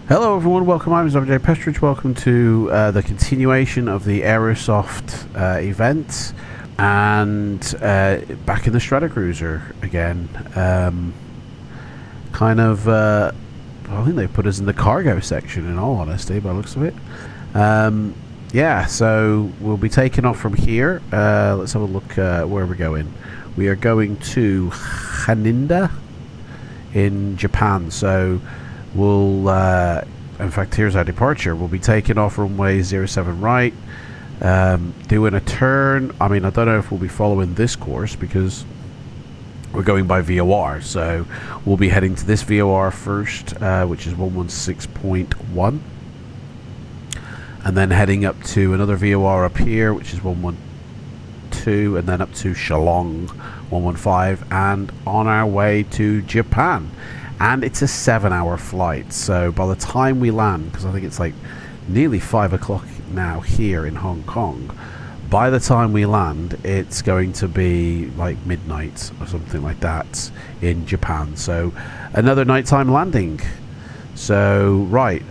Hello everyone, welcome. I'm WJ Pestridge. Welcome to the continuation of the Aerosoft event, and back in the Stratocruiser again. I think they put us in the cargo section, in all honesty, by the looks of it. Yeah, so we'll be taking off from here. Let's have a look where we're going. We are going to Haneda in Japan, so we'll in fact, here's our departure. We'll be taking off runway 07 right, doing a turn. I mean, I don't know if we'll be following this course because we're going by VOR, so we'll be heading to this VOR first, which is 116.1, and then heading up to another VOR up here, which is 112, and then up to Shillong 115, and on our way to Japan. And it's a 7-hour flight, so by the time we land, because I think it's like nearly 5 o'clock now here in Hong Kong, by the time we land it's going to be like midnight or something like that in Japan. So another nighttime landing. So right,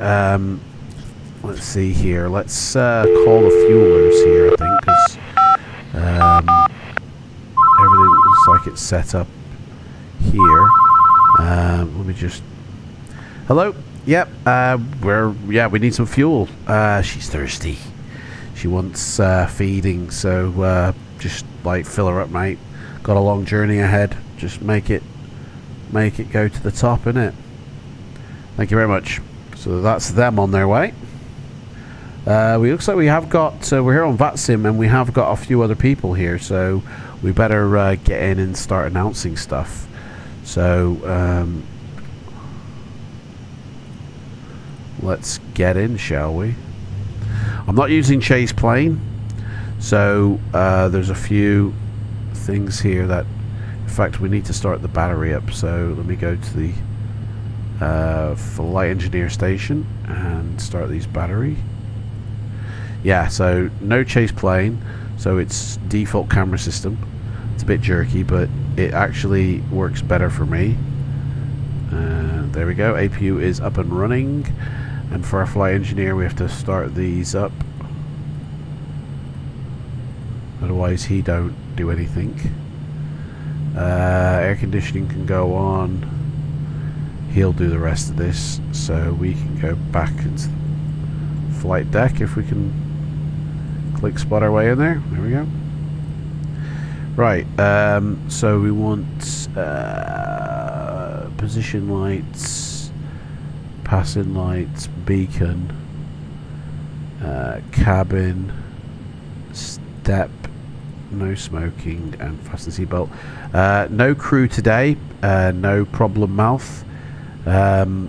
let's see here, let's call the fuelers here, I think, because everything looks like it's set up here. Let me just... Hello? Yep, we need some fuel. She's thirsty. She wants feeding, so just like fill her up, mate. Got a long journey ahead. Just make it go to the top, innit? Thank you very much. So that's them on their way. Looks like we have got... we're here on FLIGHTSIM, and we have got a few other people here, so we better get in and start announcing stuff. So let's get in, shall we? I'm not using chase plane, so there's a few things here that, in fact, we need to start the battery up. So let me go to the flight engineer station and start these battery. Yeah, so no chase plane, so it's default camera system. It's a bit jerky, but it actually works better for me. There we go, APU is up and running, and for our flight engineer we have to start these up, otherwise he don't do anything. Air conditioning can go on, he'll do the rest of this, so we can go back into the flight deck if we can click spot our way in there. There we go. Right, so we want position lights, passing lights, beacon, cabin, step, no smoking, and fasten seatbelt. No crew today, no problem mouth, and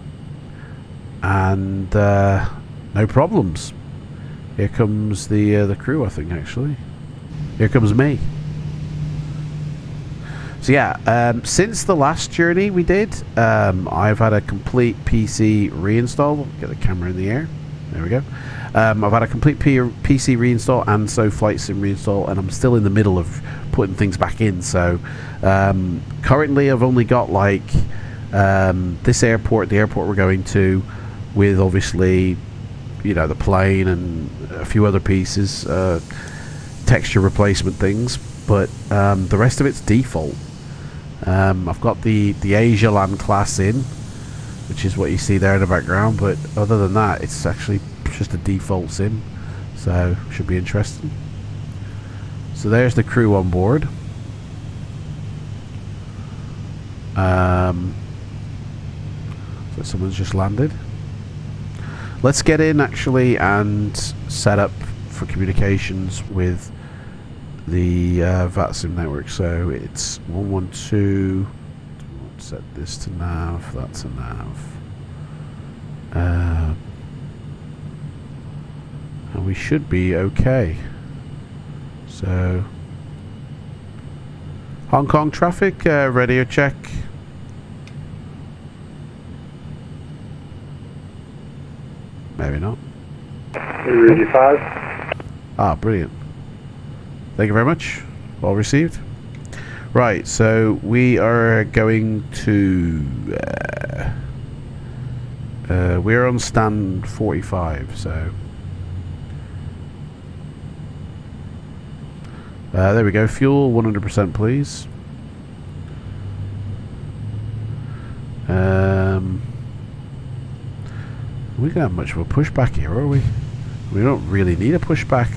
no problems. Here comes the crew, I think, actually. Here comes me. So yeah, since the last journey we did, I've had a complete PC reinstall. Get the camera in the air. There we go. I've had a complete PC reinstall and so FLIGHTSIM reinstall, and I'm still in the middle of putting things back in. So currently I've only got like this airport, the airport we're going to, with obviously, you know, the plane and a few other pieces, texture replacement things, but the rest of it's default. I've got the Asia Land class in, which is what you see there in the background, but other than that it's actually just a default sim, so should be interesting. So there's the crew on board. So someone's just landed. Let's get in actually and set up for communications with the FLIGHTSIM network. So it's 112. Set this to nav. That's a nav. And we should be okay. So Hong Kong traffic, radio check. Maybe not. Radio 5. Ah, brilliant. Thank you very much. Well received. Right, so we are going to... we're on stand 45, so... there we go. Fuel 100%, please. We don't have much of a pushback here, are we? We don't really need a pushback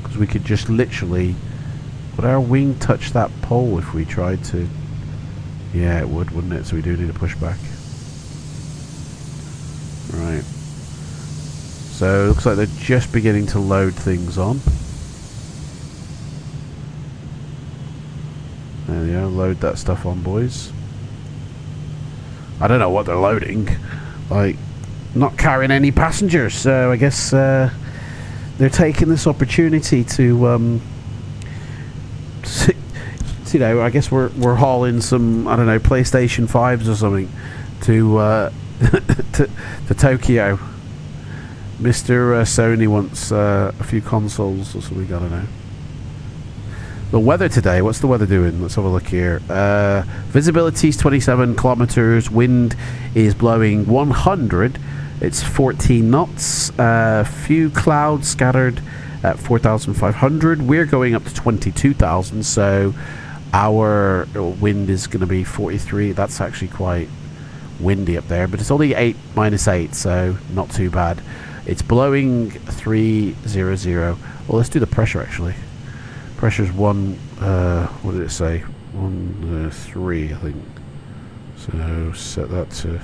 because we could just literally. Would our wing touch that pole if we tried to? Yeah, it would, wouldn't it? So we do need a pushback. Right. So it looks like they're just beginning to load things on. There you go, load that stuff on, boys. I don't know what they're loading. Like, not carrying any passengers, so I guess they're taking this opportunity to, you know, I guess we're hauling some, I don't know, PlayStation 5s or something to to Tokyo. Mr. Sony wants a few consoles or something, I don't know. The weather today, what's the weather doing? Let's have a look here. Visibility is 27 kilometers. Wind is blowing 100. It's 14 knots. Few clouds scattered at 4,500. We're going up to 22,000, so our wind is going to be 43. That's actually quite windy up there, but it's only 8 minus 8, so not too bad. It's blowing 300. Well, let's do the pressure actually. Pressure's one, what did it say? 3, I think. So set that to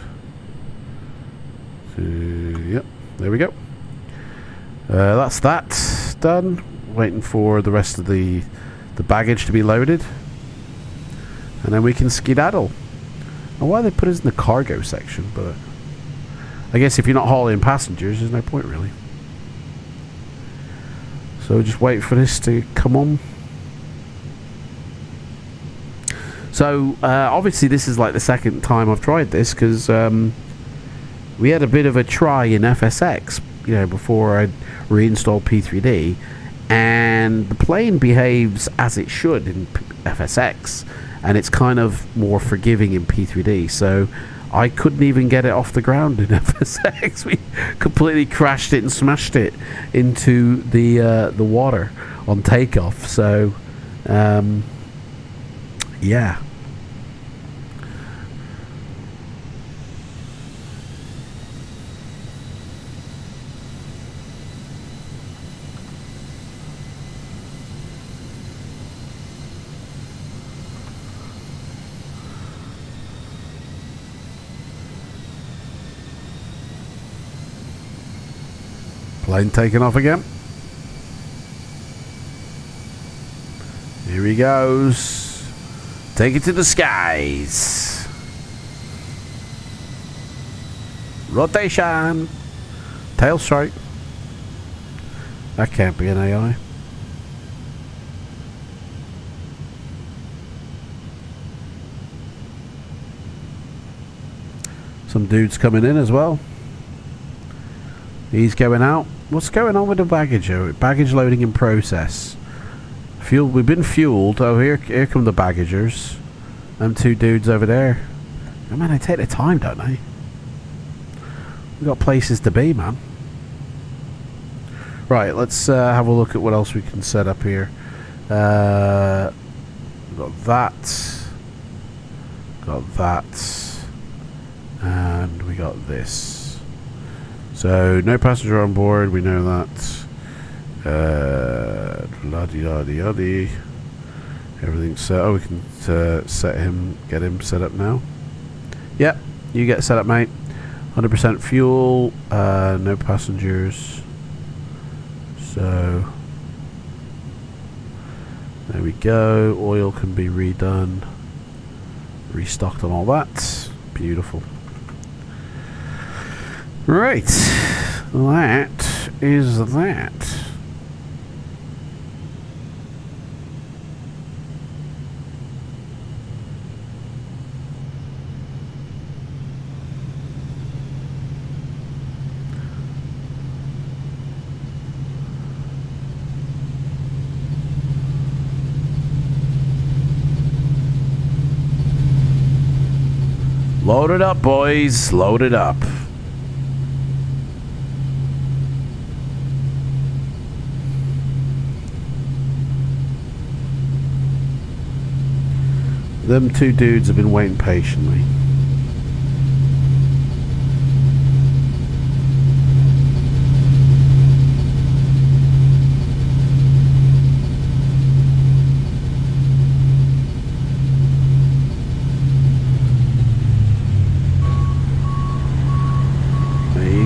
yep, there we go. That's that done. Waiting for the rest of the baggage to be loaded, and then we can skedaddle. And why they put us in the cargo section, but I guess if you're not hauling passengers, there's no point really. So just wait for this to come on. So obviously this is like the second time I've tried this, because we had a bit of a try in FSX, you know, before I reinstalled P3D, and the plane behaves as it should in FSX, and it's kind of more forgiving in P3D. So I couldn't even get it off the ground in FSX. We completely crashed it and smashed it into the water on takeoff. So, yeah. Plane taking off again. Here he goes. Take it to the skies. Rotation. Tail strike. That can't be an AI. Some dudes coming in as well. He's going out. What's going on with the baggage? Baggage loading in process. Fuel. We've been fueled. Oh, here come the baggagers. Them two dudes over there. Oh, man, they take their time, don't they? We've got places to be, man. Right, let's have a look at what else we can set up here. We've got that. Got that. And we got this. So, no passenger on board, we know that. Everything's set. Oh, we can get him set up now. Yep, you get set up, mate. 100% fuel, no passengers. So there we go. Oil can be redone, restocked, and all that. Beautiful. Right, that is that. Load it up, boys. Load it up. Them two dudes have been waiting patiently.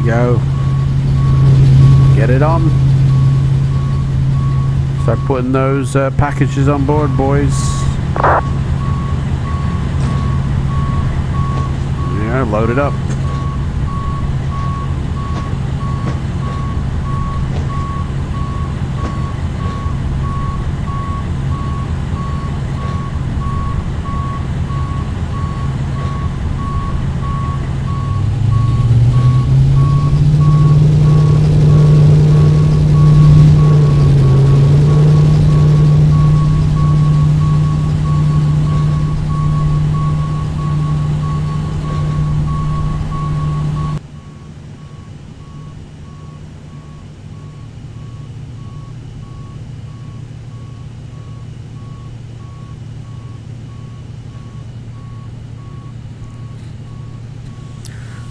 Go. Get it on. Start putting those packages on board, boys. Yeah, load it up.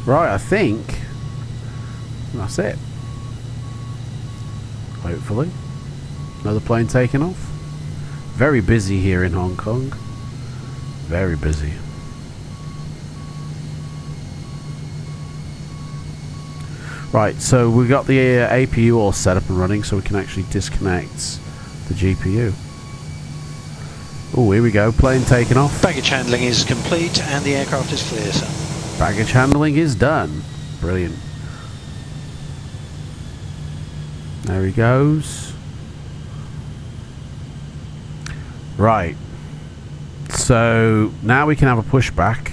Right, I think that's it. Hopefully. Another plane taking off. Very busy here in Hong Kong. Very busy. Right, so we got the APU all set up and running, so we can actually disconnect the GPU. Oh, here we go. Plane taking off. Baggage handling is complete and the aircraft is clear, sir. Baggage handling is done. Brilliant. There he goes. Right. So now we can have a pushback,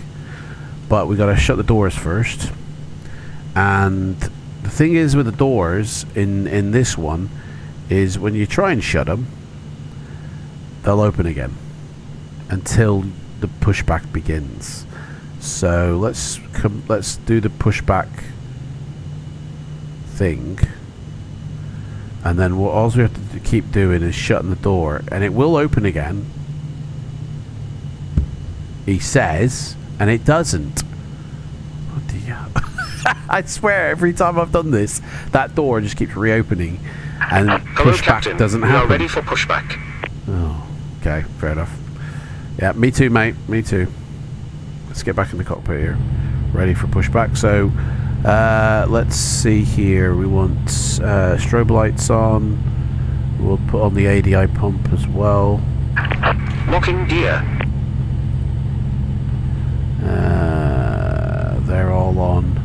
but we got to shut the doors first. And the thing is with the doors in this one is when you try and shut them, they'll open again until the pushback begins. So let's do the pushback thing, and then all we have to keep doing is shutting the door, and it will open again, he says, and it doesn't. Oh dear. I swear every time I've done this, that door just keeps reopening and pushback doesn't happen. We are ready for pushback. Oh, okay, fair enough. Yeah, me too, mate, me too. Let's get back in the cockpit here. Ready for pushback. So, let's see here. We want strobe lights on. We'll put on the ADI pump as well. Locking gear. They're all on.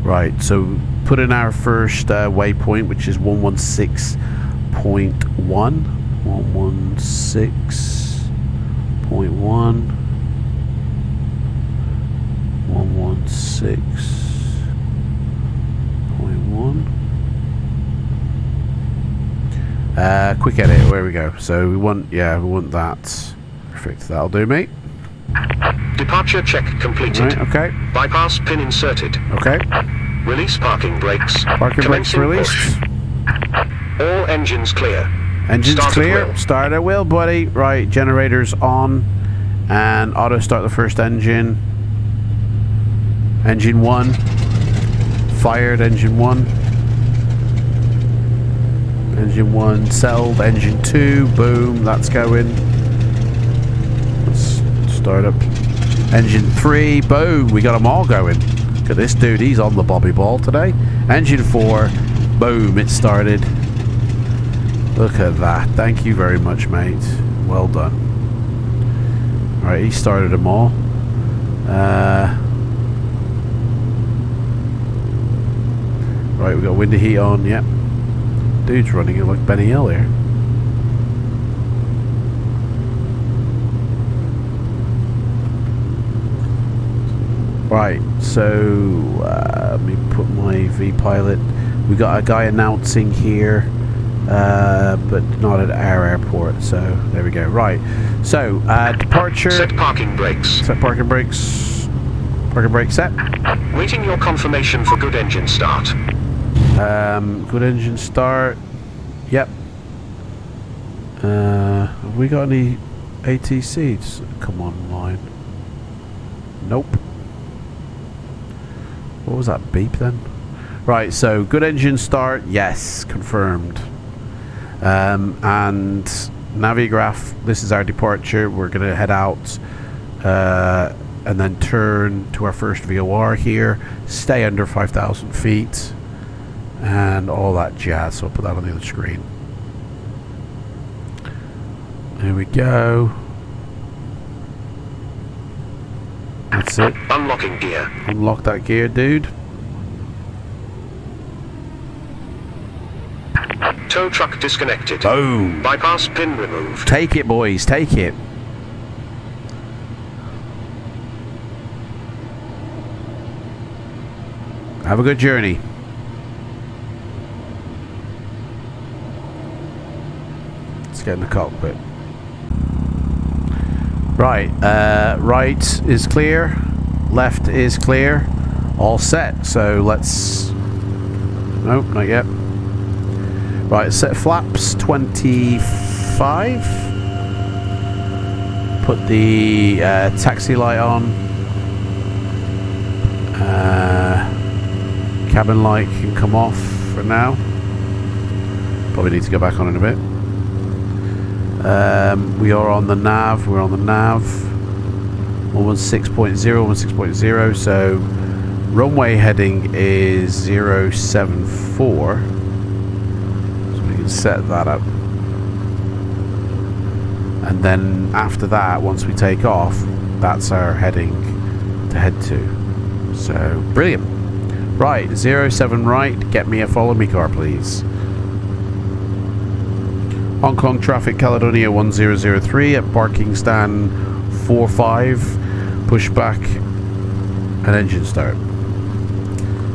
Right, so put in our first waypoint, which is 116.1. 116.1. 116.1. Quick edit, where we go. So we want that. Perfect, that'll do, mate. Departure check completed. Right, okay. Bypass pin inserted. Okay. Release parking brakes. Parking brakes released. Push. All engines clear. Engines Start clear. at Start at wheel, buddy. Right, generators on. And auto start the first engine. Engine 1. Fired, engine 1. Engine 1 settled. Engine 2. Boom, that's going. start up. Engine 3, boom, we got them all going. Look at this dude, he's on the bobby ball today. Engine 4, boom, it started. Look at that. Thank you very much, mate. Well done. Alright, he started them all. Right, we got window heat on, yep. Dude's running it like Benny Hill here. Right, so let me put my V-Pilot. We got a guy announcing here, but not at our airport, so there we go. Right, so departure. Set parking brakes. Set parking brakes. Parking brakes set. Waiting your confirmation for good engine start. Good engine start. Yep. Have we got any ATCs come online? Nope. What was that beep then? Right, so good engine start, yes, confirmed. And Navigraph, this is our departure. We're going to head out and then turn to our first VOR here, stay under 5,000 feet, and all that jazz. So I'll put that on the other screen. There we go. That's it. Unlocking gear. Unlock that gear, dude. Tow truck disconnected. Boom. Bypass pin removed. Take it, boys. Take it. Have a good journey. Let's get in the cockpit. Right, right is clear, left is clear, all set. So let's, nope, not yet. Right, set flaps 25. Put the taxi light on. Cabin light can come off for now. Probably need to go back on in a bit. We are on the nav, we're on the nav 116.0, 116.0, so runway heading is 074, so we can set that up, and then after that, once we take off, that's our heading to head to. So brilliant. Right, 07 right, get me a follow me car please. Hong Kong traffic, Caledonia 1003 at parking stand 45. Push back and engine start.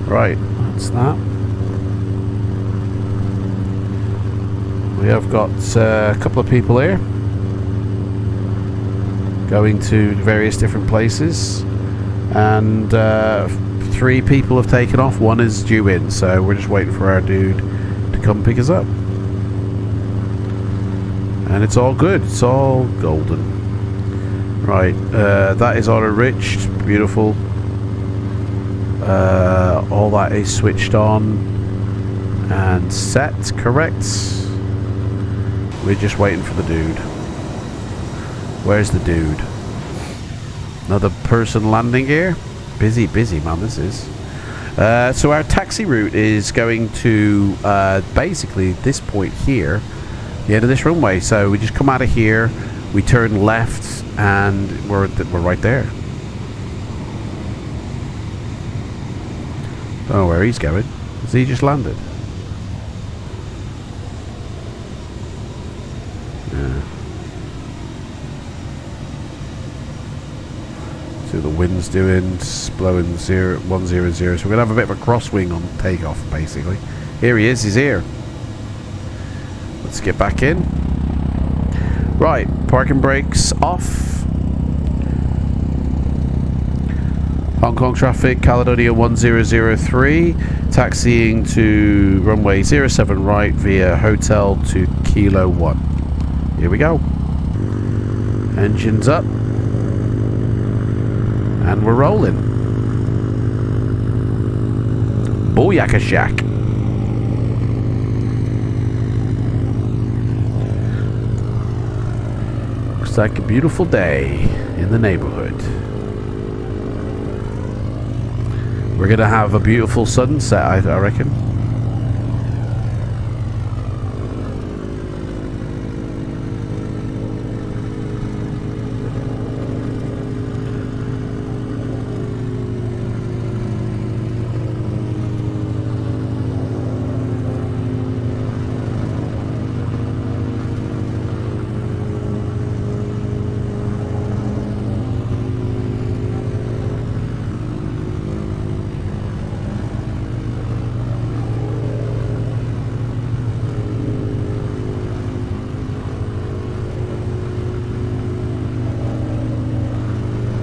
Right, that's that. We have got a couple of people here going to various different places, and 3 people have taken off. 1 is due in, so we're just waiting for our dude to come pick us up. And it's all good, it's all golden. Right, that is auto-riched, beautiful. All that is switched on and set, correct. We're just waiting for the dude. Where's the dude? Another person landing here? Busy, busy, man, this is. So our taxi route is going to basically this point here, the end of this runway. So we just come out of here, we turn left, and we're right there. Don't know where he's going. Has he just landed? Yeah. See what the wind's doing. It's blowing 100. So we're gonna have a bit of a crosswing on takeoff, basically. Here he is. He's here. Let's get back in. Right, parking brakes off. Hong Kong traffic, Caledonia 1003, taxiing to runway 07 right via hotel to Kilo 1. Here we go. Engines up. And we're rolling. Booyaka shack. Looks like a beautiful day. in the neighborhood. We're gonna have a beautiful sunset, I reckon.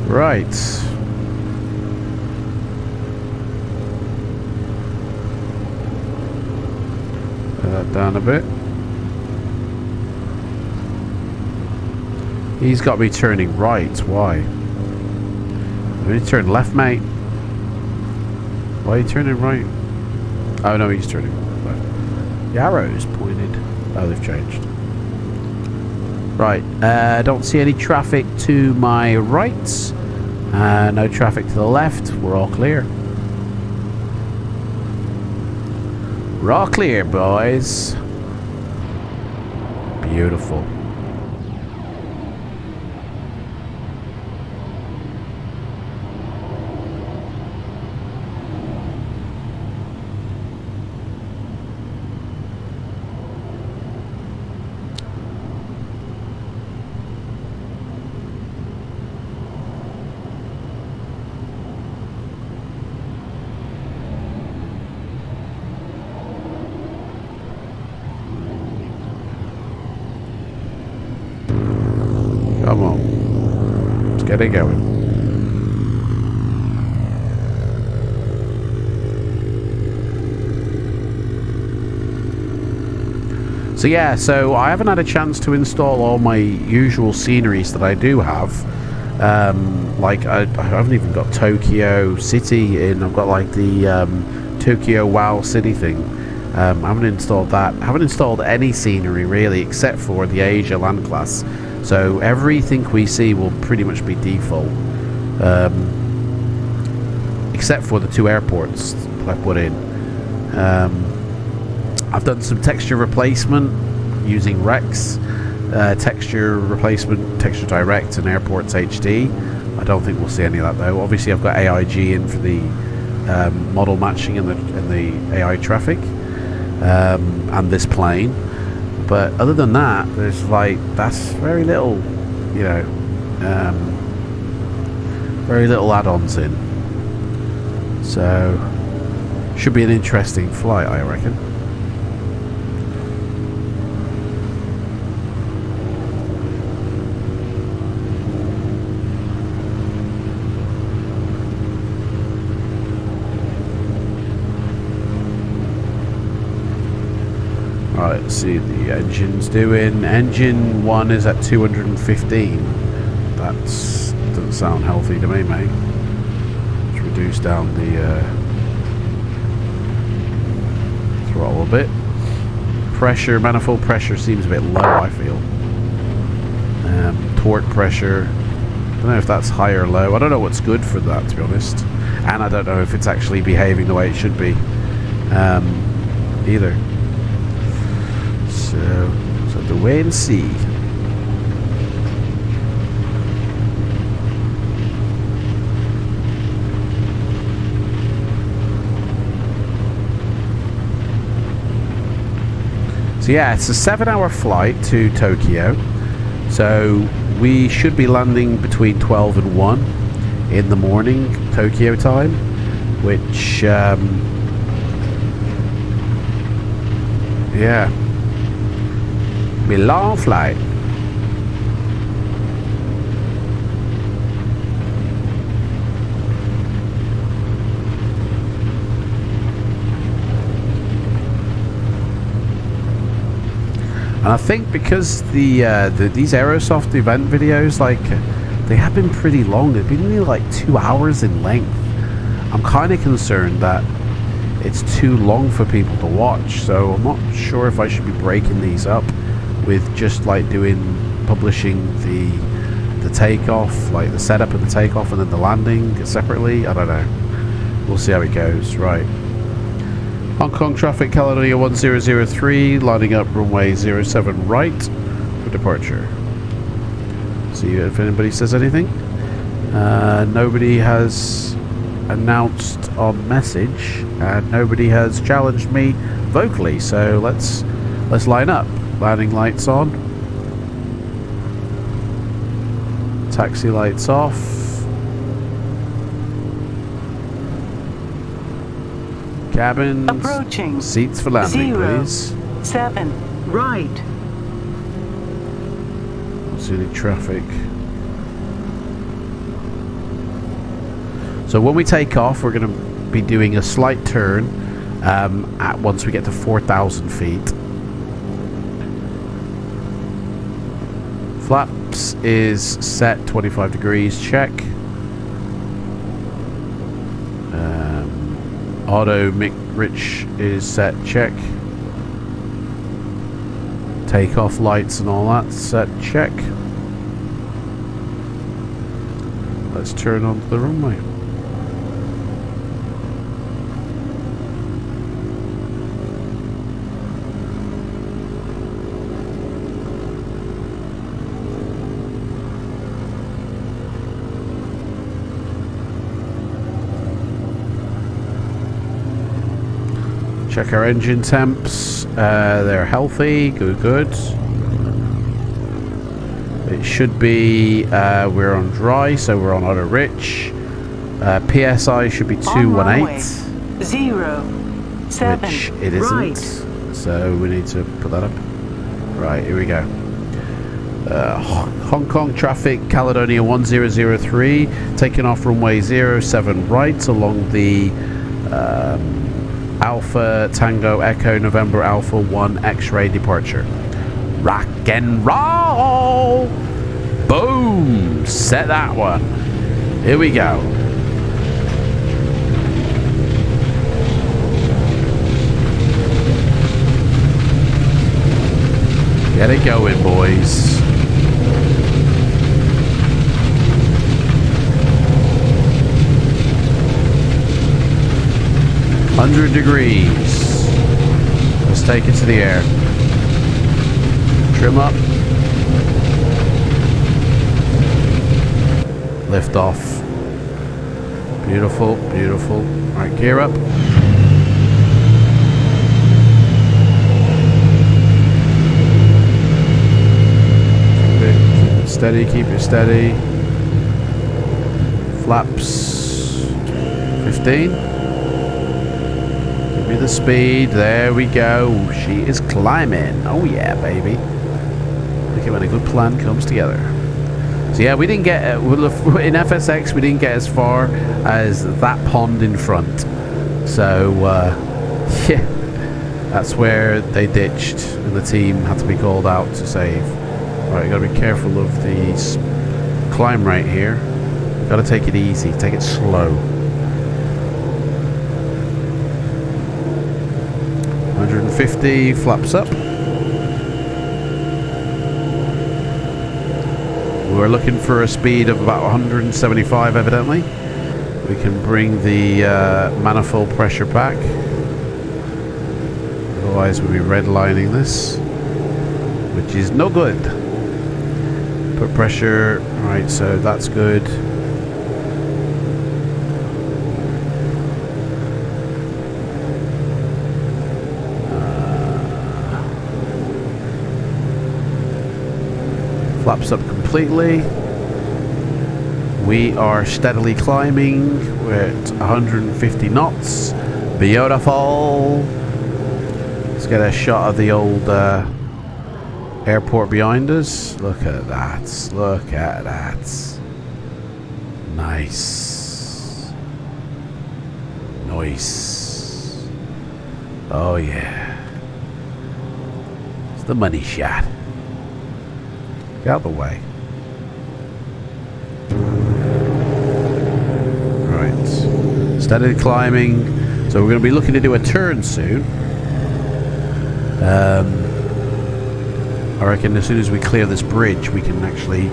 Right. Put that down a bit. He's got me turning right. Why? I need to turn left, mate. Why are you turning right? Oh no, he's turning left. The arrow's pointed. Oh, they've changed. Right. Don't see any traffic to my right. No traffic to the left. We're all clear. We're all clear, boys. Beautiful. Come on. Let's get it going. So yeah, so I haven't had a chance to install all my usual sceneries that I do have. Like I haven't even got Tokyo City in. I've got like the Tokyo Wow City thing. I haven't installed that. I haven't installed any scenery really, except for the Asia land class. So everything we see will pretty much be default, except for the 2 airports that I put in. I've done some texture replacement using Rex, texture replacement, texture direct, and airports HD. I don't think we'll see any of that though. Obviously, I've got AIG in for the model matching and the AI traffic, and this plane. But other than that, there's like, that's very little, you know, very little add-ons in. So, should be an interesting flight, I reckon. Right, let's see the engine's doing. Engine 1 is at 215. That doesn't sound healthy to me, mate. Let's reduce down the throttle a bit. Pressure, manifold pressure seems a bit low, I feel. Torque pressure, I don't know if that's high or low. I don't know what's good for that, to be honest. And I don't know if it's actually behaving the way it should be either. So have to wait and see. So yeah, it's a 7-hour flight to Tokyo. So we should be landing between 12 and 1 in the morning, Tokyo time, which yeah, be a long flight. And I think because these Aerosoft event videos, like, they have been pretty long. They've been nearly like 2 hours in length. I'm kind of concerned that it's too long for people to watch. So I'm not sure if I should be breaking these up with just like publishing the the takeoff, like the setup and the takeoff, and then the landing separately. I don't know. We'll see how it goes. Right. Hong Kong traffic, Caledonia 1003, lining up runway 07 right for departure. See if anybody says anything. Nobody has announced on message, and nobody has challenged me vocally. So let's line up. Landing lights on. Taxi lights off. Cabins. Approaching. Seats for landing, 07 right. See any traffic. So when we take off, we're going to be doing a slight turn at once we get to 4,000 feet. Flaps is set 25 degrees, check. Auto rich is set, check. Takeoff lights and all that set, check. Let's turn onto the runway. Check our engine temps. They're healthy. Good. It should be, we're on dry, so we're on auto rich. PSI should be 218. 07 which it isn't. right. So we need to put that up. Right, here we go. Hong Kong traffic, Caledonia 1003, taking off runway 07 right along the Alpha Tango Echo November Alpha 1 X-ray departure. Rock and roll! Boom! Set that one. Here we go. Get it going, boys. $100 degrees. Let's take it to the air. Trim up. Lift off. Beautiful, beautiful. Alright, gear up. Keep it steady, keep it steady. Flaps 15. Give me the speed. There we go. She is climbing. Oh yeah, baby. Look at when a good plan comes together. So yeah, we didn't get in FSX. We didn't get as far as that pond in front. So yeah, that's where they ditched, and the team had to be called out to save. Right, you got to be careful of the climb rate here. Got to take it easy. Take it slow. 150, flaps up. We're looking for a speed of about 175 evidently. We can bring the manifold pressure back. Otherwise we'll be redlining this, which is no good. Put pressure, right, so that's good. Flaps up completely. We are steadily climbing. We're at 150 knots. Beautiful. Let's get a shot of the old airport behind us. Look at that. Look at that. Nice. Nice. Oh yeah. It's the money shot. Get out of the way. Right. Steadily climbing. So we're going to be looking to do a turn soon. I reckon as soon as we clear this bridge, we can actually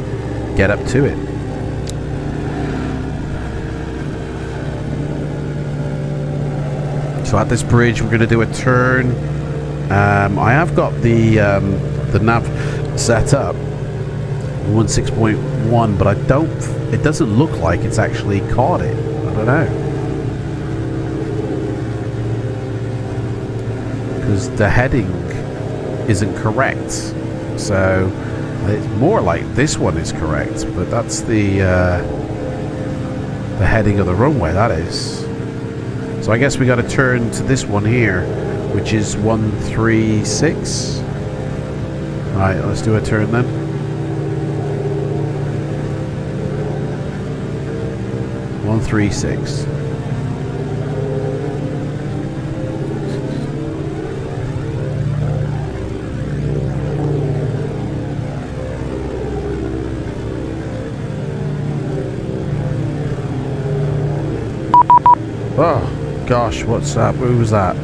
get up to it. So at this bridge, we're going to do a turn. I have got the nav set up 16.1, but I don't. It doesn't look like it's actually caught it. I don't know, because the heading isn't correct. So it's more like this one is correct, but that's the heading of the runway. That is. So I guess we got to turn to this one here, which is 136. Right, let's do a turn then. One 136. Oh gosh, what's that? Who was that?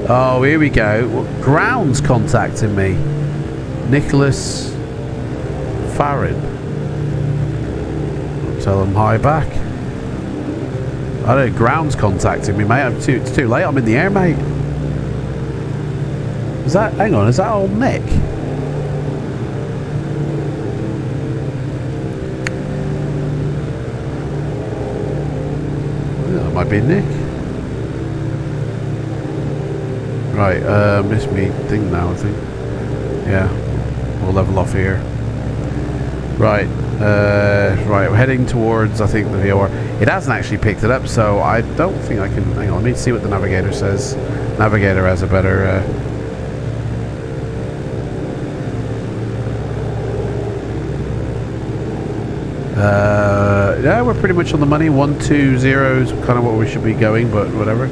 Oh, here we go. Ground's contacting me. Nicholas Farron. I'll tell him hi back. I don't know, ground's contacting me, mate. It's too late. I'm in the air, mate. Is that, hang on, is that old Nick? That might be Nick. Right, missed me thing now, I think. Yeah, we'll level off here. Right, right, we're heading towards, I think, the VOR. It hasn't actually picked it up, so I don't think I can. Hang on, let me see what the navigator says. Navigator has a better. Yeah, we're pretty much on the money. 120 is kind of what we should be going, but whatever.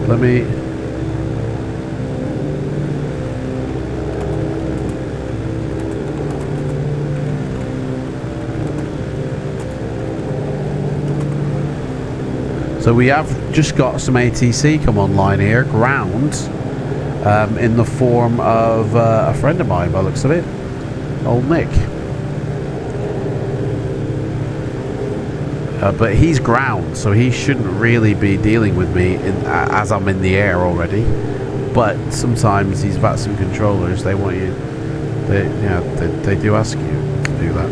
Let me. So we have just got some ATC come online here, ground, in the form of a friend of mine by the looks of it, old Nick. But he's ground, so he shouldn't really be dealing with me as I'm in the air already. But sometimes these VATSIM controllers, they want you, they do ask you to do that.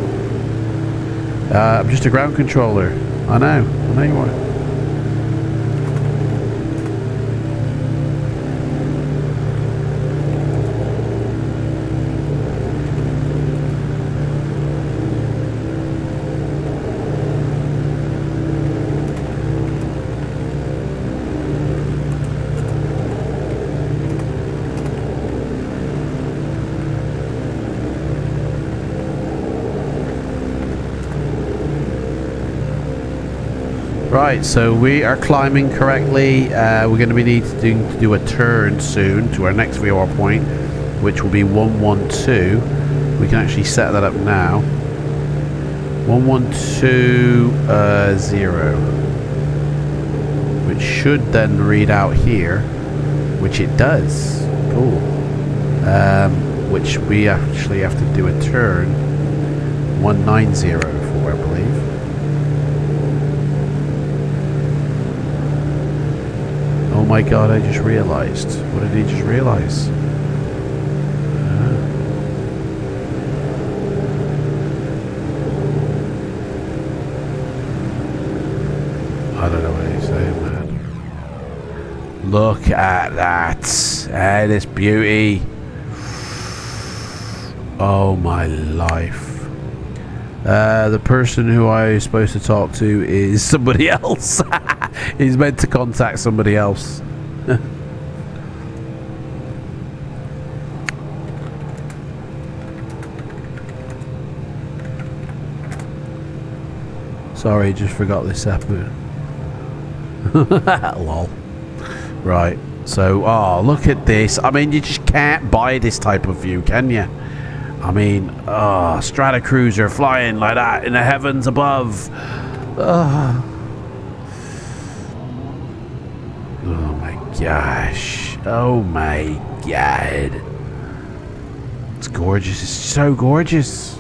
I'm just a ground controller. I know you are. Right, so we are climbing correctly. We're going to be needing to do a turn soon to our next VOR point, which will be 112. We can actually set that up now. 1120, which should then read out here, which it does. Cool. Which we actually have to do a turn 190 for, I believe. Oh my god, I just realised. What did he just realise? I don't know what he's saying, man. Look at that. This beauty. Oh my life. The person who I was supposed to talk to is somebody else. He's meant to contact somebody else. Sorry, just forgot this happened. Lol. Right, so, oh, look at this. I mean, you just can't buy this type of view, can you? I mean, oh, Stratocruiser flying like that in the heavens above. Oh my gosh. Oh my god. It's gorgeous. It's so gorgeous.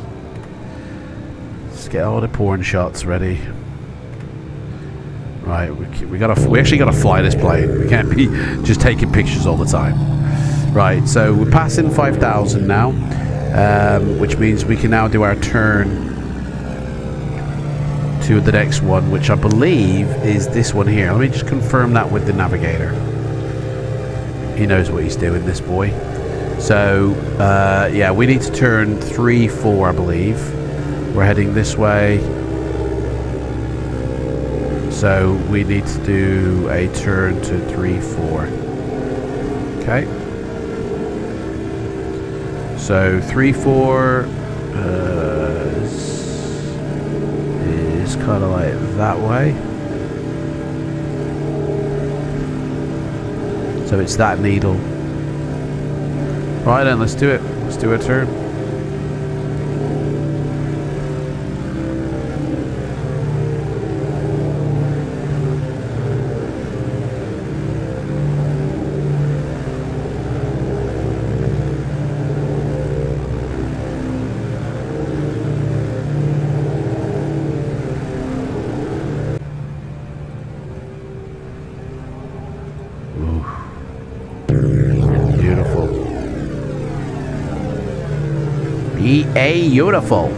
Let's get all the porn shots ready. Right, we actually gotta fly this plane. We can't be just taking pictures all the time. Right, so we're passing 5,000 now, which means we can now do our turn to the next one, which I believe is this one here. Let me just confirm that with the navigator. He knows what he's doing, this boy. So, yeah, we need to turn 3-4, I believe. We're heading this way. So we need to do a turn to 3-4. Okay. So 3-4 is kind of like that way. So it's that needle. Right then, let's do it. Let's do a turn. Beautiful.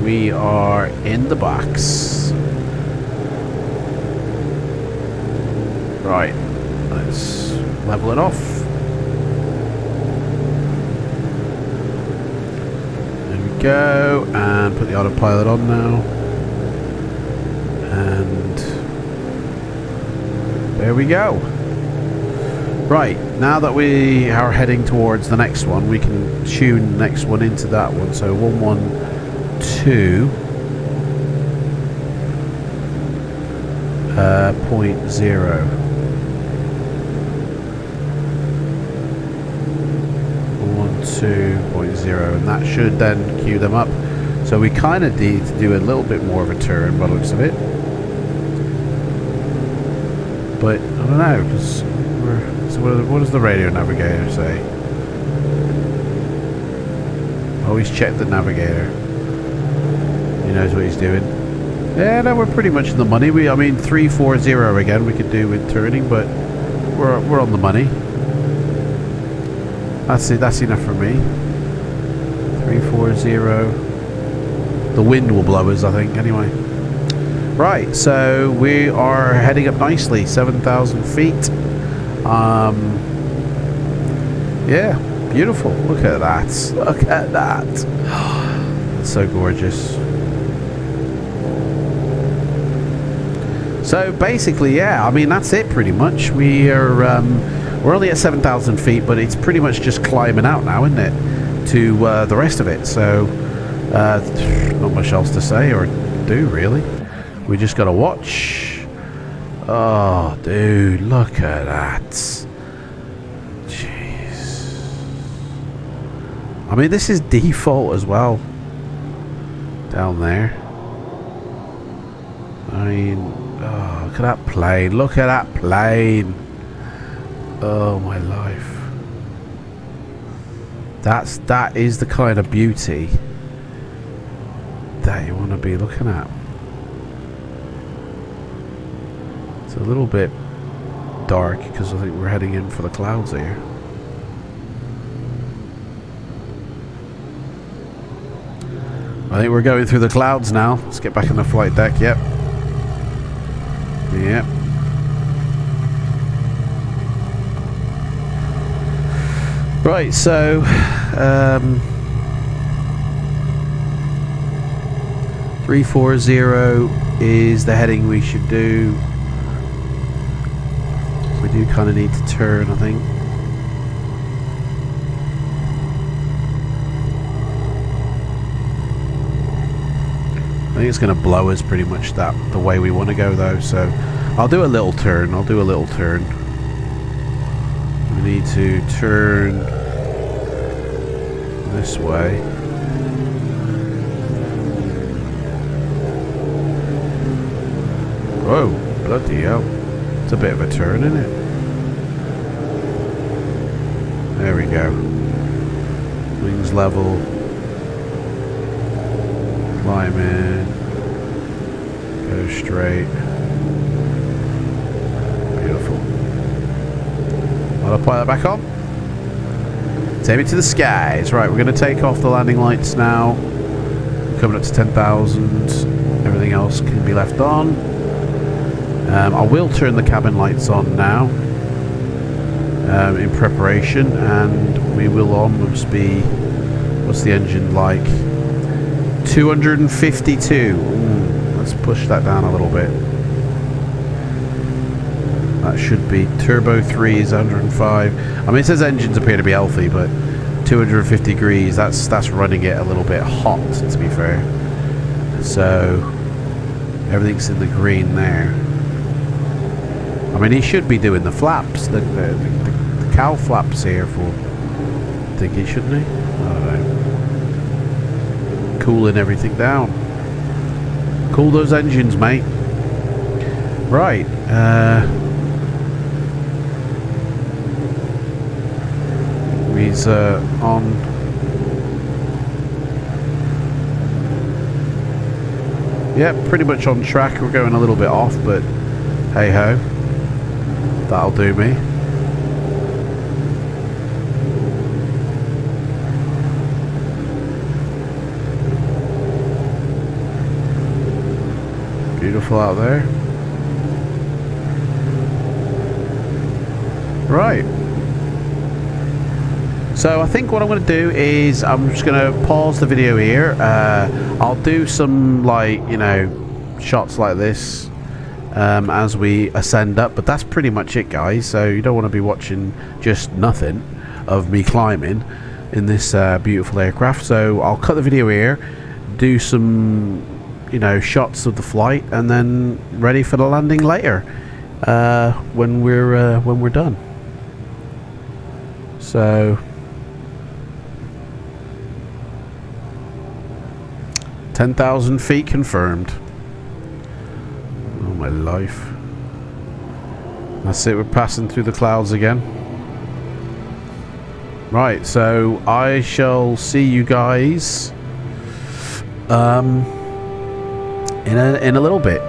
We are in the box. Right, let's level it off. There we go, and put the autopilot on now. And there we go. Right, now that we are heading towards the next one, we can tune the next one into that one. So 112. 0.0. 12.0, and that should then queue them up. So we kind of need to do a little bit more of a turn by the looks of it. But I don't know, because so what does the radio navigator say? Always check the navigator. He knows what he's doing. Yeah, no, we're pretty much in the money. I mean, 340 again we could do with turning, but we're on the money. That's it. That's enough for me. 340. The wind will blow us, I think. Anyway, right. So we are heading up nicely, 7,000 feet. Yeah, beautiful. Look at that. Look at that. It's so gorgeous. So basically, yeah, I mean, that's it pretty much. We're only at 7,000 feet, but it's pretty much just climbing out now, isn't it, to the rest of it. So not much else to say or do, really. We just got to watch. Oh, dude, look at that. Jeez. I mean, this is default as well. Down there. I mean... Oh, look at that plane. Look at that plane. Oh, my life. That is the kind of beauty that you want to be looking at. It's a little bit dark because I think we're heading in for the clouds here. I think we're going through the clouds now. Let's get back on the flight deck. Yep. Yep. Right, so 340 is the heading we should do. We do kind of need to turn, I think. I think it's going to blow us pretty much the way we want to go though, so I'll do a little turn. We need to turn this way. Whoa, bloody hell. It's a bit of a turn, isn't it? There we go. Wings level. Climb in. Go straight. Beautiful. I'll put that back on. Take me to the skies. Right, we're going to take off the landing lights now. Coming up to 10,000. Everything else can be left on. I will turn the cabin lights on now in preparation, and we will almost be, what's the engine like? 252. Let's push that down a little bit. That should be turbo 3 is 105. I mean, it says engines appear to be healthy, but 250 degrees, that's running it a little bit hot, to be fair. So everything's in the green there. I mean, he should be doing the flaps, the cow flaps here for thingy, shouldn't he? I don't know. Cooling everything down. Cool those engines, mate. Right. He's on. Yeah, pretty much on track. We're going a little bit off, but hey ho. That'll do me. Beautiful out there. Right. So I think what I'm going to do is I'm just going to pause the video here. I'll do some, like, you know, shots like this as we ascend up, but that's pretty much it, guys. So you don't want to be watching just nothing of me climbing in this beautiful aircraft. So I'll cut the video here, do some, you know, shots of the flight, and then ready for the landing later when we're done. So 10,000 feet confirmed. Oh my life. That's it, we're passing through the clouds again. Right, so I shall see you guys in a little bit.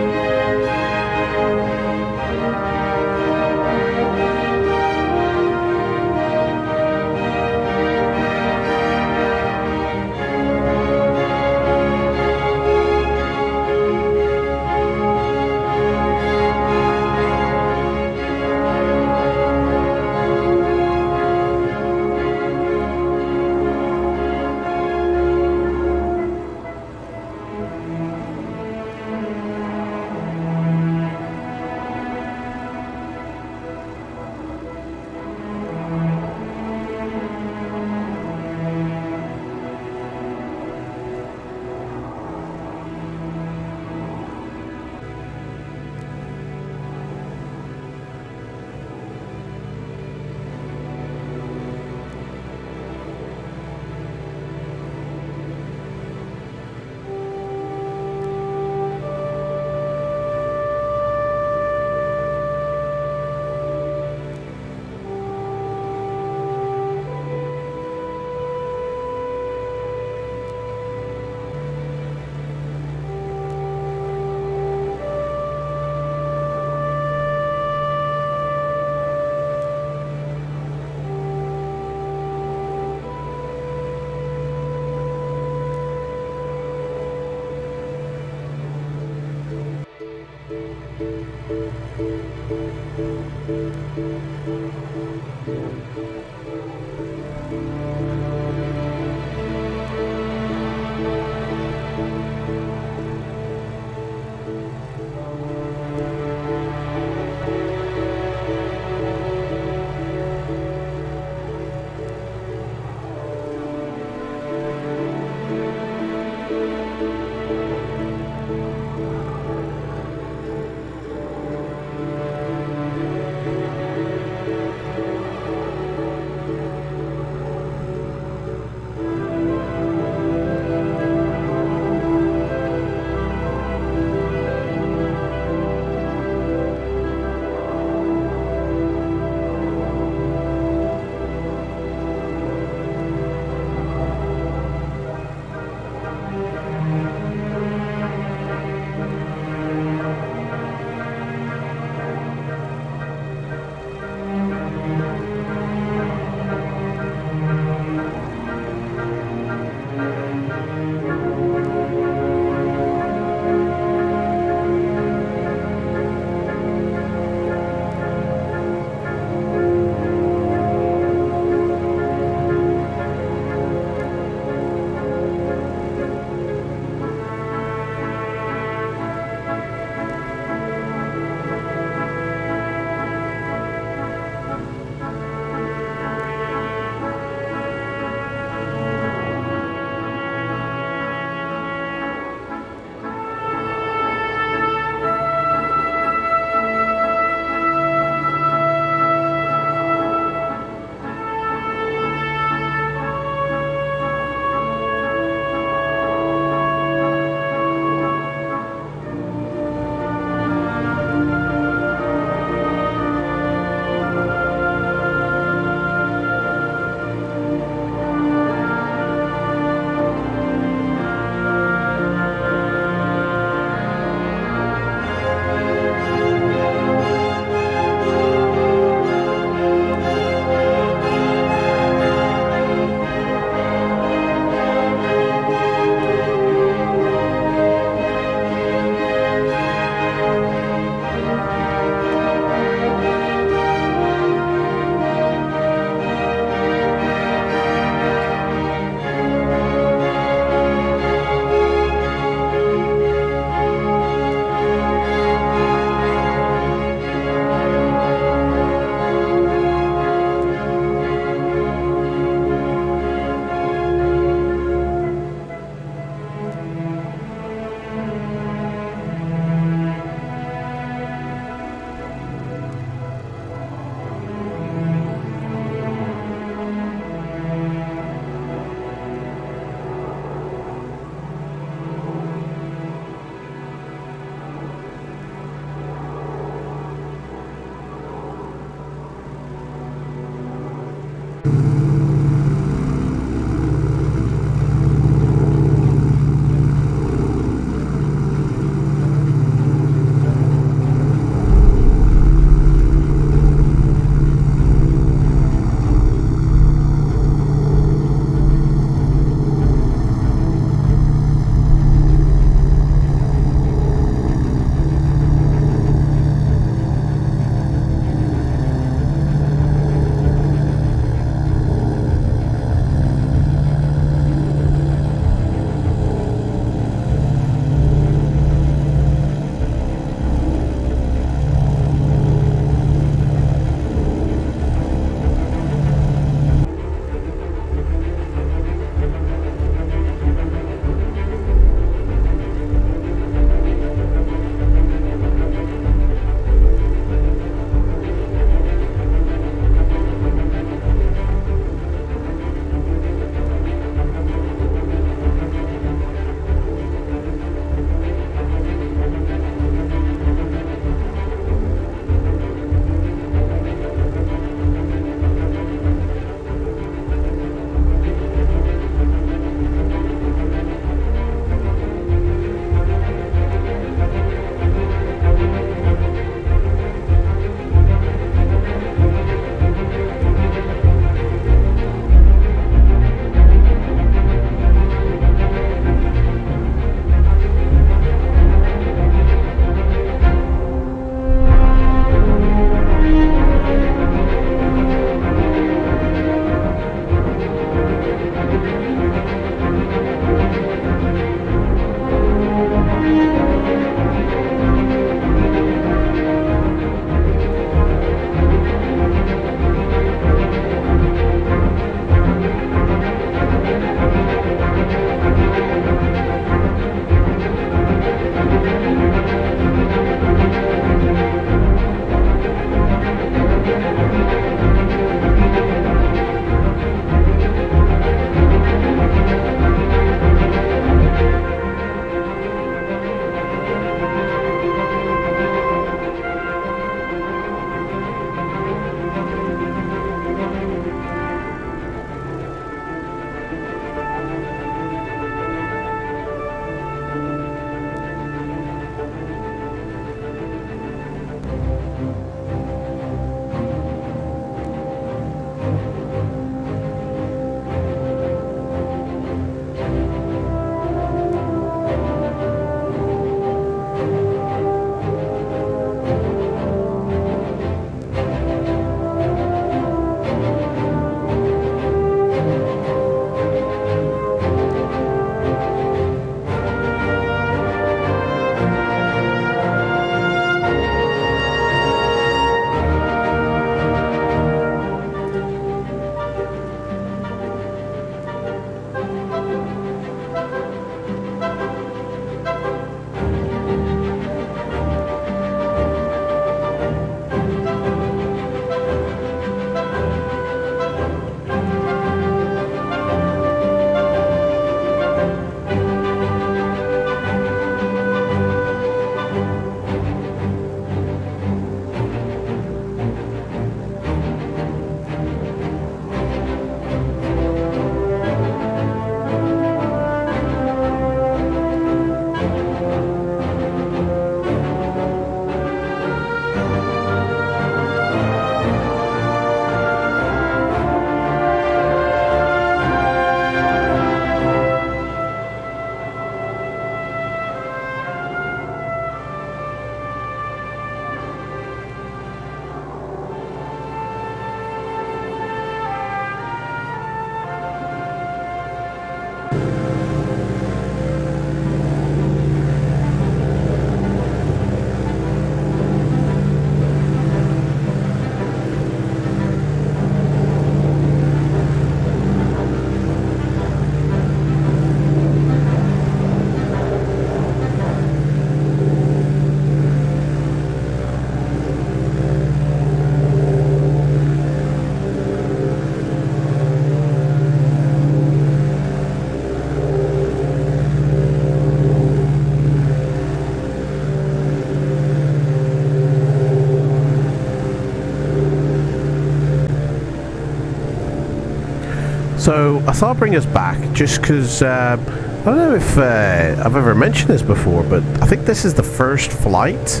So I thought I'd bring us back just because I don't know if I've ever mentioned this before, but I think this is the first flight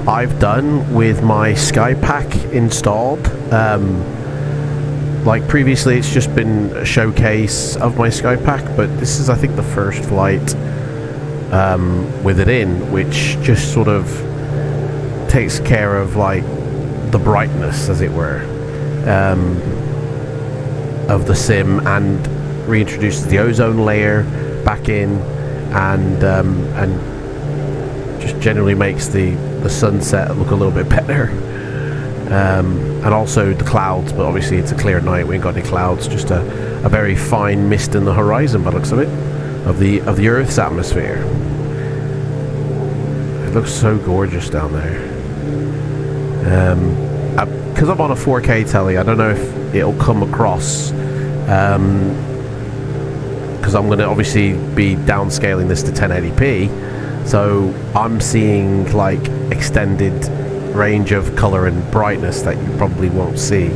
I've done with my Skypack installed. Like previously it's just been a showcase of my Skypack, but this is I think the first flight with it in, which just sort of takes care of like the brightness, as it were, of the sim, and reintroduces the ozone layer back in, and just generally makes the sunset look a little bit better. And also the clouds, but obviously it's a clear night, we ain't got any clouds, just a very fine mist in the horizon by the looks of it, of the Earth's atmosphere. It looks so gorgeous down there. Because I'm on a 4K telly, I don't know if it'll come across, because I'm going to obviously be downscaling this to 1080p, so I'm seeing like extended range of color and brightness that you probably won't see.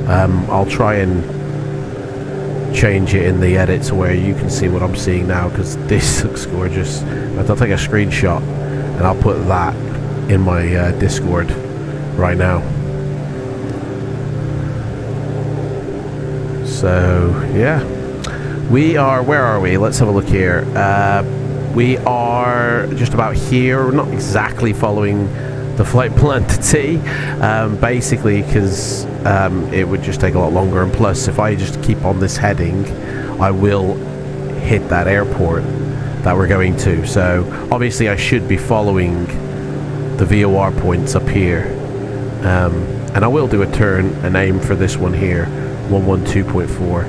I'll try and change it in the edits where you can see what I'm seeing now, because this looks gorgeous. I'll take a screenshot and I'll put that in my Discord right now. So yeah, we are, where are we? Let's have a look here. We are just about here. We're not exactly following the flight plan to T, basically because it would just take a lot longer, and plus if I just keep on this heading I will hit that airport that we're going to. So obviously I should be following the VOR points up here, and I will do a turn and aim for this one here, 112.4.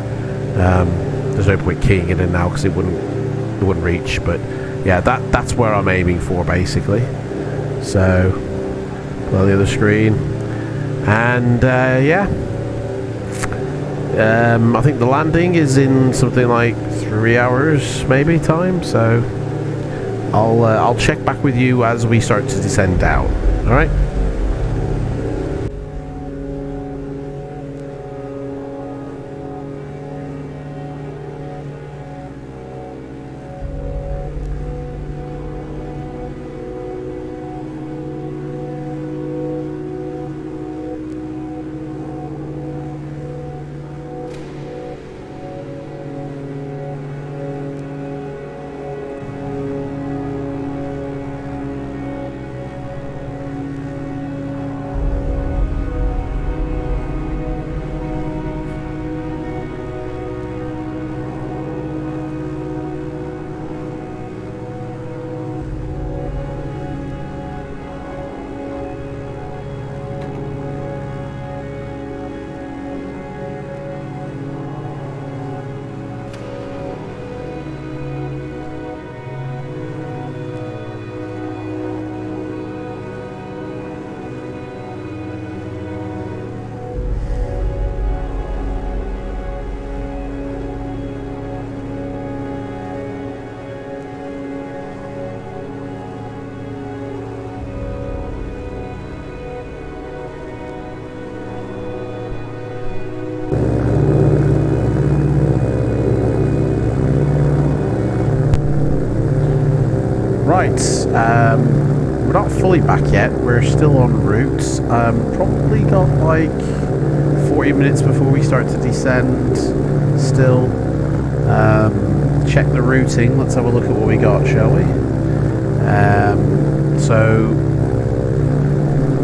There's no point keying it in now because it wouldn't reach, but yeah, that's where I'm aiming for basically. So on the other screen, and yeah, I think the landing is in something like 3 hours maybe time, so I'll check back with you as we start to descend down. All right. Right, we're not fully back yet, we're still en route. Probably got like 40 minutes before we start to descend still. Check the routing, let's have a look at what we got, shall we? So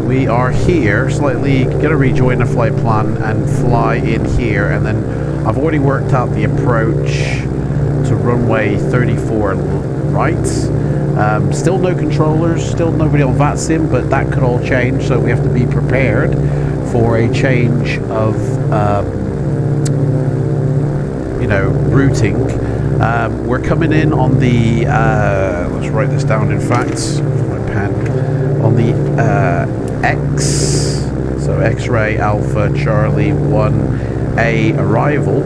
we are here, slightly going to rejoin the flight plan and fly in here, and then I've already worked out the approach to runway 34 right. Still no controllers, still nobody on FLIGHTSIM, but that could all change, so we have to be prepared for a change of, you know, routing. We're coming in on the, let's write this down in fact, with my pen, on the X, so X-ray Alpha Charlie 1A arrival,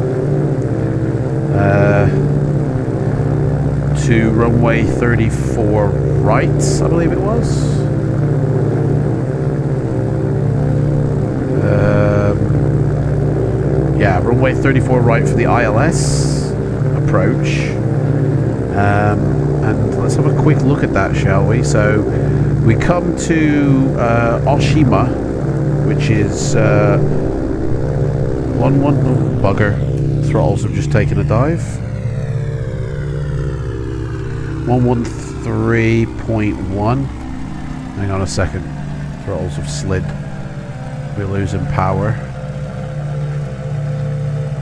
to runway 34 right, I believe it was. Yeah, runway 34 right for the ILS approach. And let's have a quick look at that, shall we? So we come to Oshima, which is 1-1, oh, bugger. Throttles have just taken a dive. 113.1. Hang on a second. Throttles have slid. We're losing power.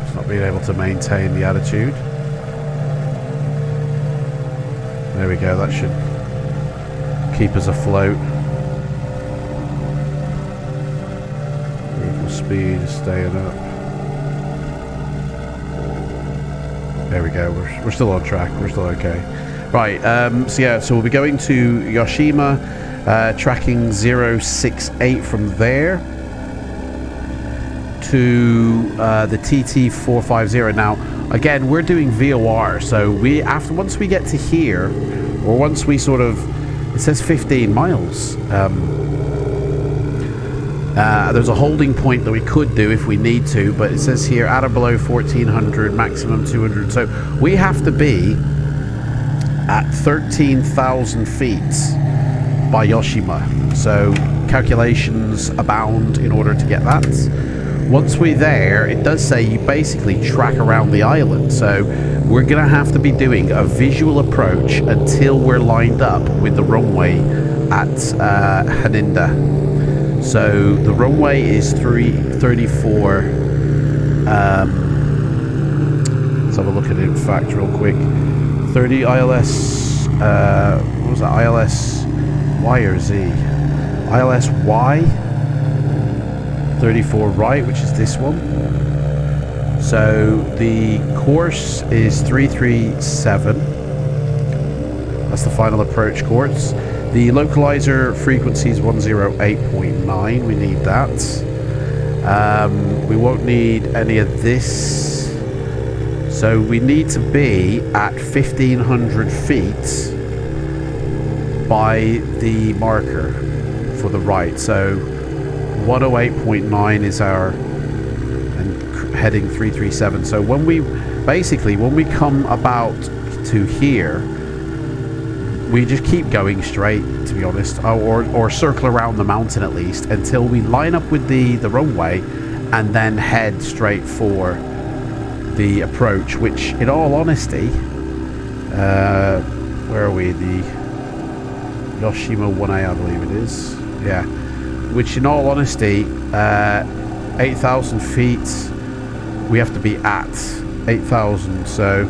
It's not being able to maintain the attitude. There we go, that should keep us afloat. Vehicle speed is staying up. There we go, we're still on track, we're still okay. Right, so yeah, so we'll be going to Yoshima, tracking 068 from there to the TT450. Now, again, we're doing VOR, so once we get to here, or once we sort of, it says 15 miles. There's a holding point that we could do if we need to, but it says here at or below 1400, maximum 200. So we have to be at 13,000 feet by Yoshima. So calculations abound in order to get that. Once we're there, it does say you basically track around the island. So we're going to have to be doing a visual approach until we're lined up with the runway at Haneda. So the runway is 334. Let's have a look at it in fact real quick. 30 ILS, what was that, ILS Y or Z? ILS Y, 34 right, which is this one. So the course is 337. That's the final approach course. The localizer frequency is 108.9. We need that. We won't need any of this. So we need to be at 1500 feet by the marker for the right. So 108.9 is our, and heading 337. So when we come about to here, we just keep going straight, to be honest, or circle around the mountain at least until we line up with the runway, and then head straight for the approach, which in all honesty, where are we? The Yoshima 1A, I believe it is. Yeah. Which in all honesty, 8,000 feet, we have to be at 8,000. So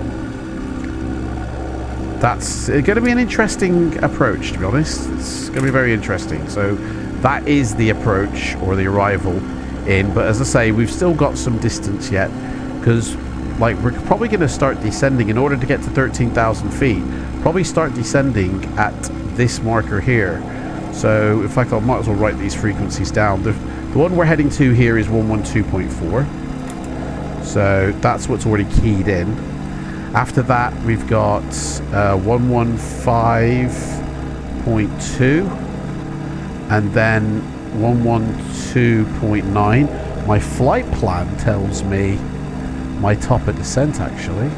that's going to be an interesting approach, to be honest. It's going to be very interesting. So that is the approach, or the arrival in. But as I say, we've still got some distance yet, because like we're probably going to start descending in order to get to 13,000 feet. Probably start descending at this marker here. So in fact, I might as well write these frequencies down. The one we're heading to here is 112.4. So that's what's already keyed in. After that, we've got 115.2 and then 112.9. My flight plan tells me my top of descent, actually.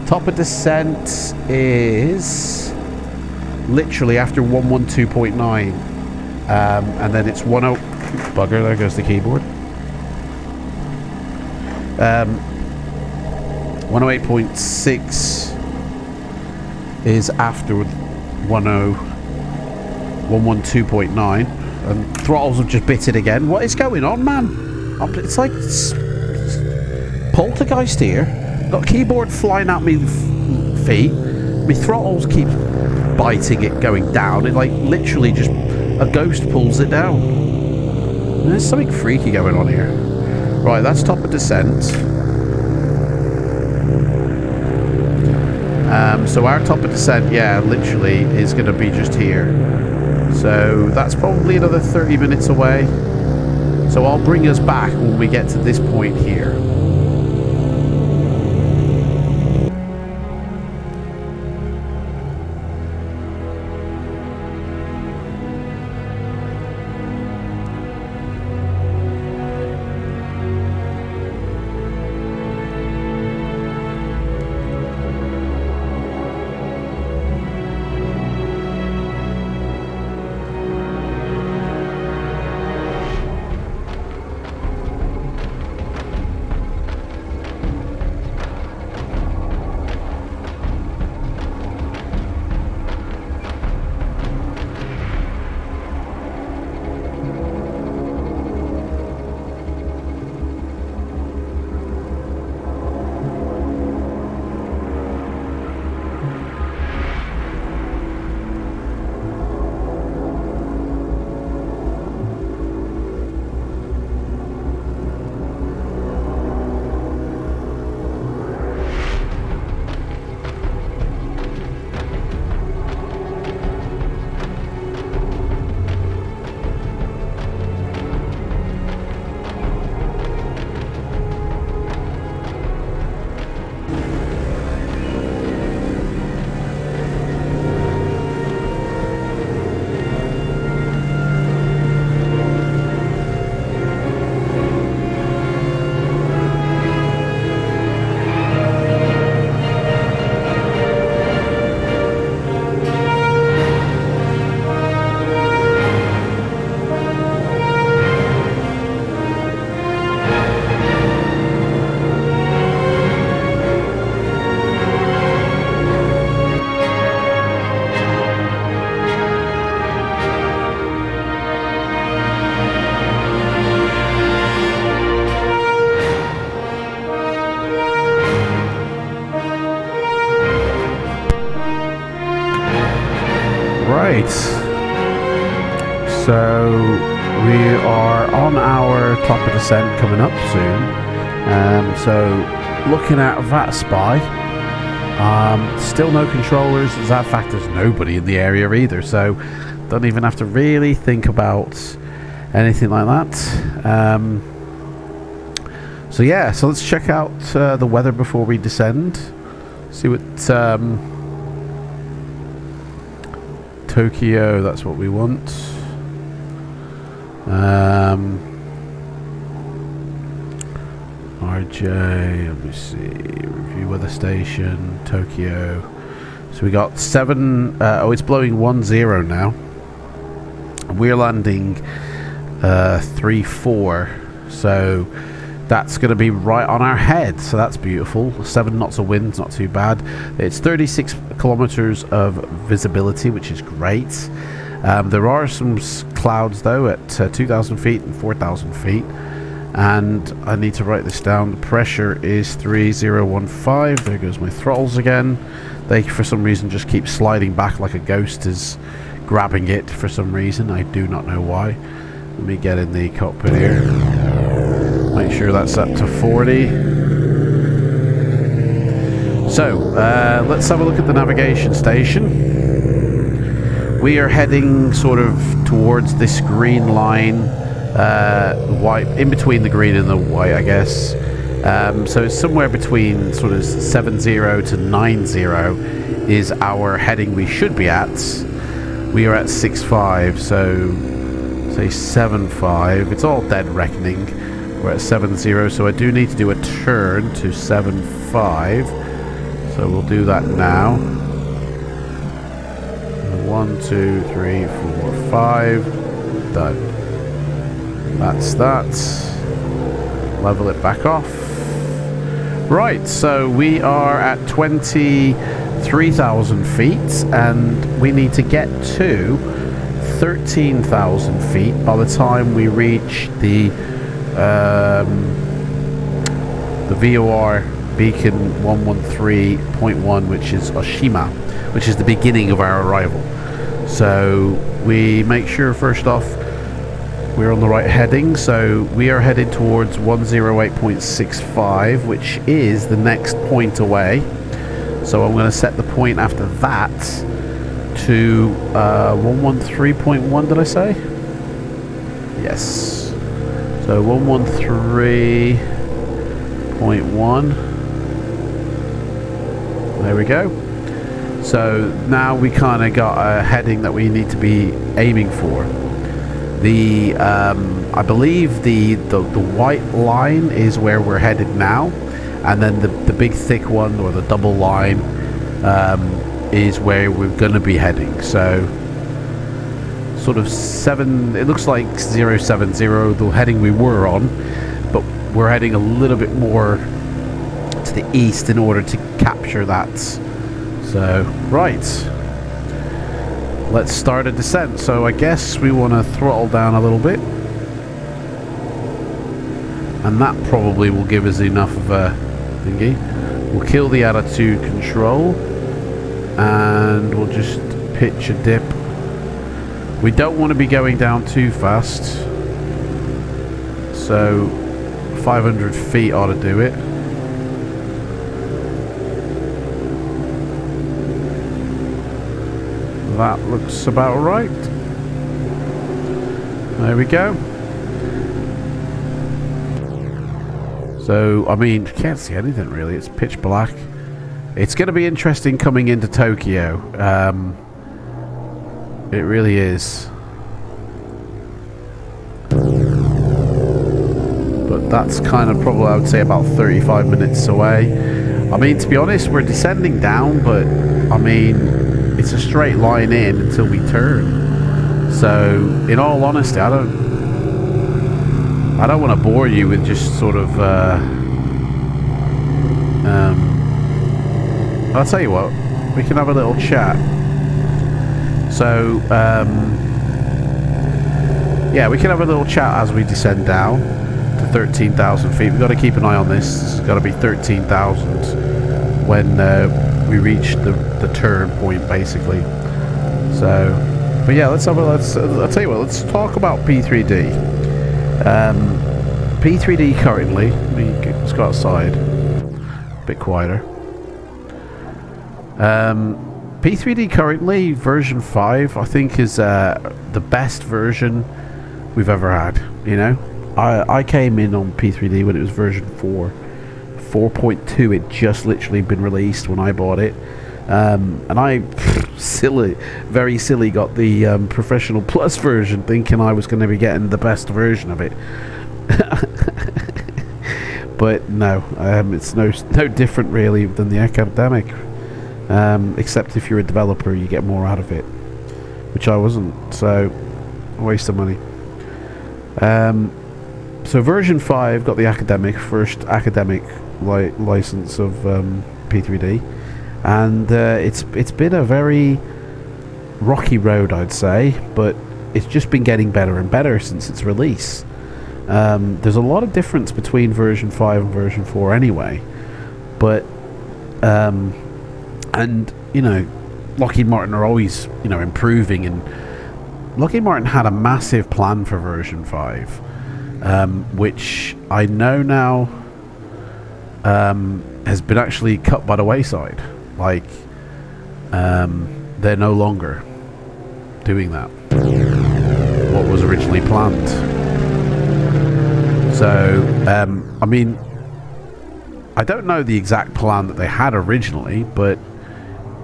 Top of descent is literally after 112.9. And then it's 10... Bugger, there goes the keyboard. 108.6 is after 112.9, and throttles have just bit it again. What is going on, man? It's like poltergeist here. Got keyboard flying at me feet. My throttles keep biting it, going down. It like literally just a ghost pulls it down. There's something freaky going on here. Right, that's top of descent. So our top of descent, yeah, literally is going to be just here. So that's probably another 30 minutes away. So I'll bring us back when we get to this point here. Right. So we are on our top of descent coming up soon. So looking at that spy. Still no controllers. As a fact, there's nobody in the area either. So don't even have to really think about anything like that. So yeah, so let's check out the weather before we descend. See what Tokyo, that's what we want. RJ, let me see, review weather station, Tokyo. So we got 7, oh, it's blowing 10 now. We're landing 3-4, so that's going to be right on our head, so that's beautiful. 7 knots of wind, not too bad. It's 36 kilometers of visibility, which is great. There are some clouds though at 2,000 feet and 4,000 feet, and I need to write this down. The pressure is 3015. There goes my throttles again. They for some reason just keep sliding back like a ghost is grabbing it for some reason. I do not know why. Let me get in the cockpit here. Make sure that's up to 40. So, let's have a look at the navigation station. We are heading sort of towards this green line, white, in between the green and the white, I guess. So it's somewhere between sort of 70 to 90 is our heading we should be at. We are at 6.5, so say 7.5. It's all dead reckoning. We're at 7.0, so I do need to do a turn to 7.5. So we'll do that now. 1, 2, 3, 4, 5. Done. That's that. Level it back off. Right, so we are at 23,000 feet, and we need to get to 13,000 feet by the time we reach the VOR beacon 113.1, which is Oshima, which is the beginning of our arrival. So we make sure first off we're on the right heading, so we are headed towards 108.65, which is the next point away. So I'm going to set the point after that to 113.1, did I say? Yes. So 113.1. There we go. So now we kind of got a heading that we need to be aiming for. The I believe the white line is where we're headed now, and then the big thick one, or the double line, is where we're going to be heading. So sort of 7, it looks like 070, the heading we were on, but we're heading a little bit more to the east in order to capture that. So right, let's start a descent. So I guess we want to throttle down a little bit, and that probably will give us enough of a thingy. We'll kill the attitude control, and we'll just pitch a dip. We don't want to be going down too fast, so 500 feet ought to do it. That looks about right. There we go. So, I mean, you can't see anything really. It's pitch black. It's going to be interesting coming into Tokyo. It really is. But that's kind of probably, I would say, about 35 minutes away. I mean, to be honest, we're descending down, but I mean, it's a straight line in until we turn. So, in all honesty, I don't want to bore you with just sort of I'll tell you what, we can have a little chat. So yeah, we can have a little chat as we descend down to 13,000 feet. We've got to keep an eye on this. It's got to be 13,000 when we reach the turn point, basically. So But yeah, let's I'll tell you what, let's talk about P3D. P3D currently, let's go outside, a bit quieter. P3D currently, version 5, I think is the best version we've ever had, you know? I came in on P3D when it was version 4. 4.2, it just literally been released when I bought it. And I, very silly, got the Professional Plus version thinking I was going to be getting the best version of it. But no, it's no different really than the Academic. Except if you're a developer, you get more out of it. Which I wasn't, so a waste of money. So version 5 got the first academic license of P3D. And it's been a very rocky road, I'd say, but it's just been getting better and better since its release. There's a lot of difference between version 5 and version 4 anyway, but and you know, Lockheed Martin are always, you know, improving, and Lockheed Martin had a massive plan for version 5, which I know now has been actually cut by the wayside. Like, they're no longer doing that, what was originally planned. So, I mean, I don't know the exact plan that they had originally, but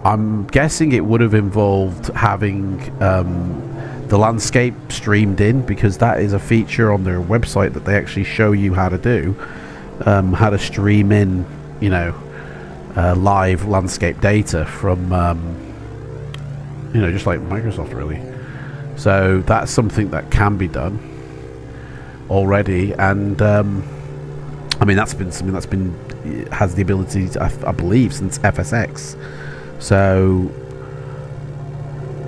I'm guessing it would have involved having the landscape streamed in, because that is a feature on their website that they actually show you how to do, how to stream in, you know, live landscape data from, you know, just like Microsoft really. So that's something that can be done already, and I mean, that's been something that's been has the ability to, I believe, since FSX. So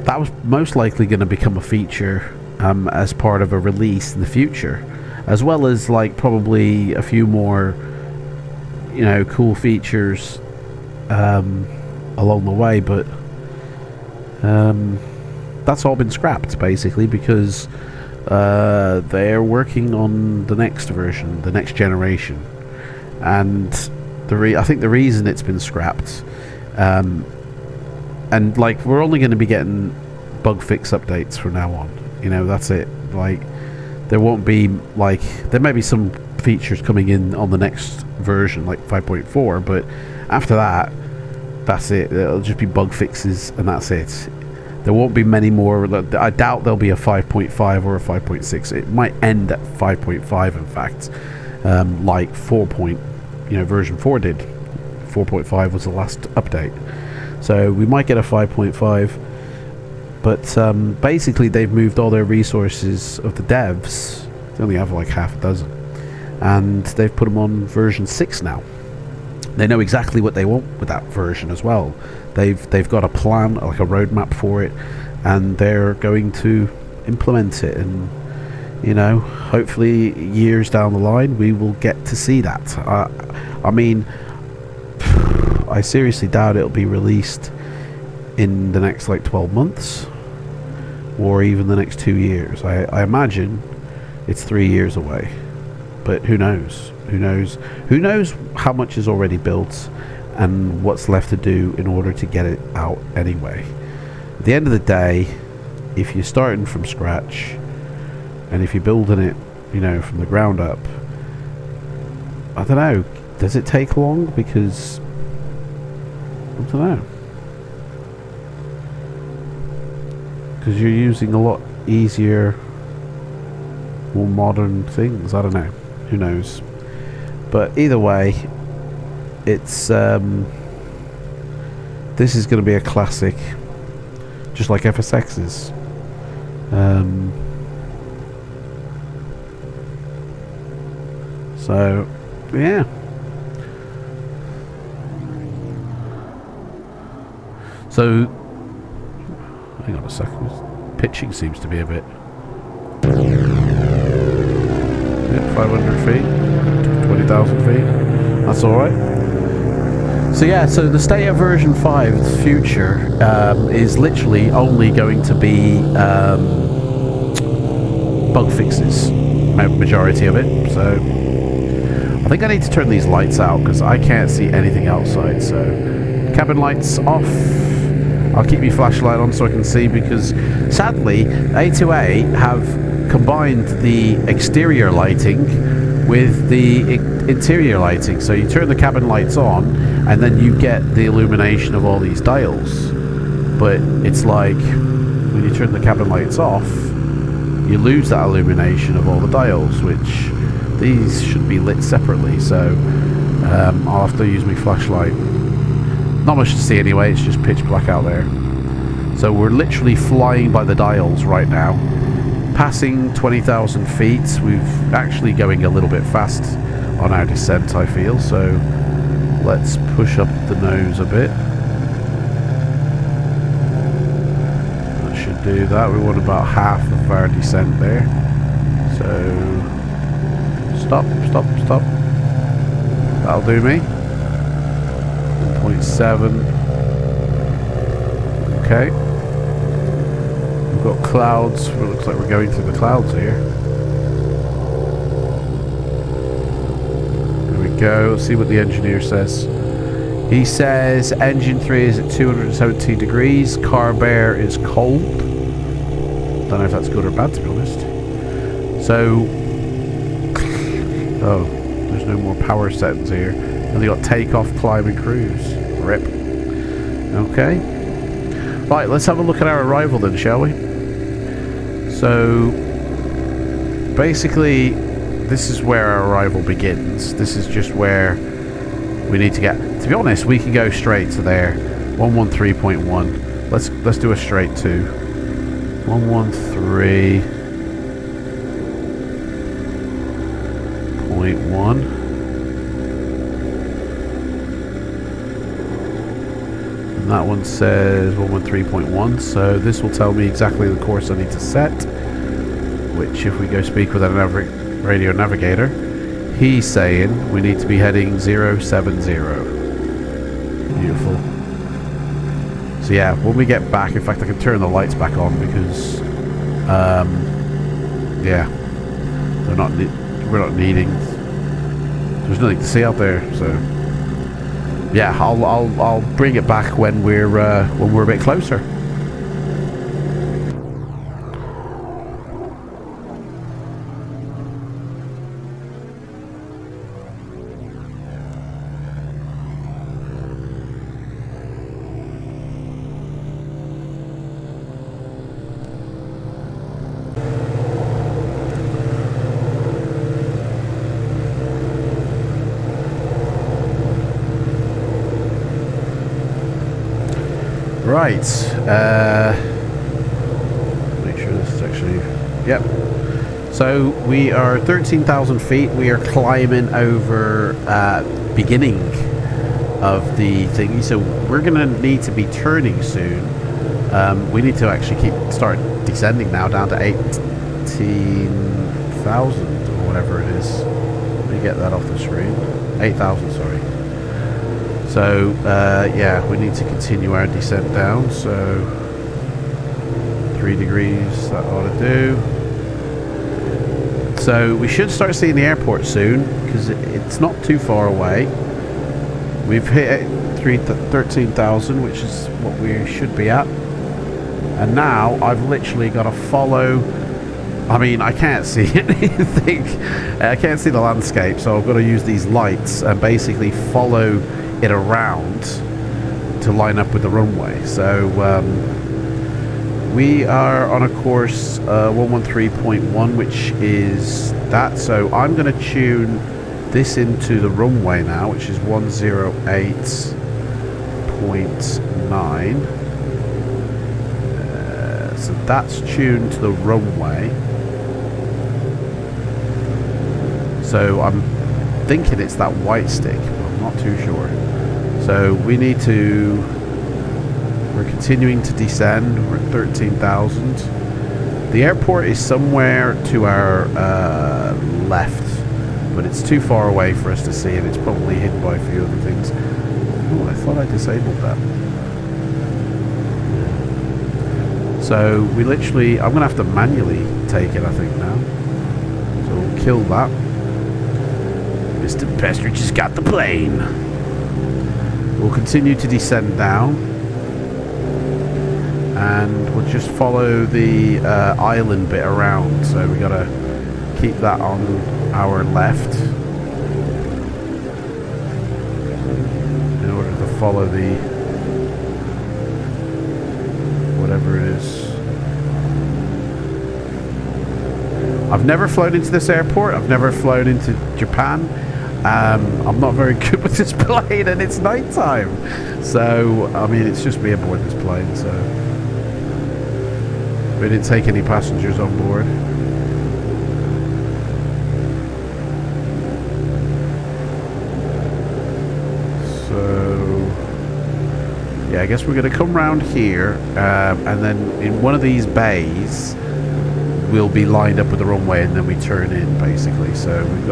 that was most likely going to become a feature as part of a release in the future, as well as like probably a few more, you know, cool features along the way, but that's all been scrapped basically, because they're working on the next version, the next generation, and I think the reason it's been scrapped, and like, we're only going to be getting bug fix updates from now on, you know, that's it. Like, there won't be, like, there may be some features coming in on the next version, like 5.4, but after that, that's it. It'll just be bug fixes, and that's it. There won't be many more. I doubt there'll be a 5.5 or a 5.6. It might end at 5.5, in fact, like 4. Version 4 did. 4.5 was the last update, so we might get a 5.5. But basically, they've moved all their resources of the devs. They only have like half a dozen, and they've put them on version 6 now. They know exactly what they want with that version as well. They've got a plan, like a roadmap for it, and they're going to implement it. And you know, hopefully, years down the line, we will get to see that. I mean, I seriously doubt it'll be released in the next like 12 months, or even the next 2 years. I imagine it's 3 years away, but who knows? Who knows how much is already built and what's left to do in order to get it out anyway. At the end of the day, if you're starting from scratch and if you're building it, you know, from the ground up, I don't know, does it take long? Because I don't know, because you're using a lot easier, more modern things. I don't know, who knows? But either way, it's this is going to be a classic, just like FSX is. So yeah, so hang on a second, pitching seems to be a bit, yeah, 500 feet, 20,000 feet, that's alright. So yeah, so the state of version 5, the future, is literally only going to be bug fixes, majority of it. So I think I need to turn these lights out because I can't see anything outside. So cabin lights off. I'll keep my flashlight on so I can see, because sadly A2A have combined the exterior lighting with the interior lighting. So you turn the cabin lights on and then you get the illumination of all these dials, but it's like when you turn the cabin lights off, you lose that illumination of all the dials, which these should be lit separately. So I'll have to use my flashlight. Not much to see anyway, it's just pitch black out there. So we're literally flying by the dials right now, passing 20,000 feet. We've actually going a little bit fast on our descent, I feel. So let's push up the nose a bit. That should do that. We want about half of our descent there. So stop. That'll do me. 1.7. Okay. We've got clouds. It looks like we're going through the clouds here. There we go. Let's see what the engineer says. He says engine 3 is at 217 degrees. Carb air is cold. Don't know if that's good or bad, to be honest. So, oh, there's no more power settings here. Only got takeoff, climb, and cruise. Rip. Okay. Right, let's have a look at our arrival then, shall we? So, basically, this is where our arrival begins. This is just where we need to get. To be honest, we can go straight to there. 113.1. Let's do a straight to 113.1. And that one says 113.1. So this will tell me exactly the course I need to set. Which, if we go speak with our radio navigator, he's saying we need to be heading 070. Beautiful. So yeah, when we get back, in fact I can turn the lights back on because yeah, we're not needing, there's nothing to see out there. So yeah, I'll bring it back when we're a bit closer. Right, make sure this is actually, yep. So we are 13,000 feet. We are climbing over beginning of the thingy. So we're going to need to be turning soon. We need to actually start descending now down to 18,000 or whatever it is. Let me get that off the screen. 8,000, sorry. So, yeah, we need to continue our descent down, so 3 degrees, that ought to do. So, we should start seeing the airport soon, because it's not too far away. We've hit 13,000, which is what we should be at. And now, I've literally got to follow. I mean, I can't see anything. I can't see the landscape, so I've got to use these lights and basically follow it around to line up with the runway. So we are on a course 113.1, which is that. So I'm going to tune this into the runway now, which is 108.9. So that's tuned to the runway. So I'm thinking it's that white stick, but I'm not too sure. So we need to, we're continuing to descend. We're at 13,000. The airport is somewhere to our left, but it's too far away for us to see, and it's probably hidden by a few other things. Oh, I thought I disabled that. So we literally, I'm going to have to manually take it, I think, now. So we'll kill that. Mr. Pestridge has got the plane. We'll continue to descend down. And we'll just follow the island bit around. So we got to keep that on our left. In order to follow the... whatever it is. I've never flown into this airport. I've never flown into Japan. I'm not very good with this plane, and it's nighttime. So, I mean, it's just me aboard this plane. So, we didn't take any passengers on board. So, yeah, I guess we're going to come round here, and then in one of these bays, we'll be lined up with the runway, and then we turn in, basically. So we've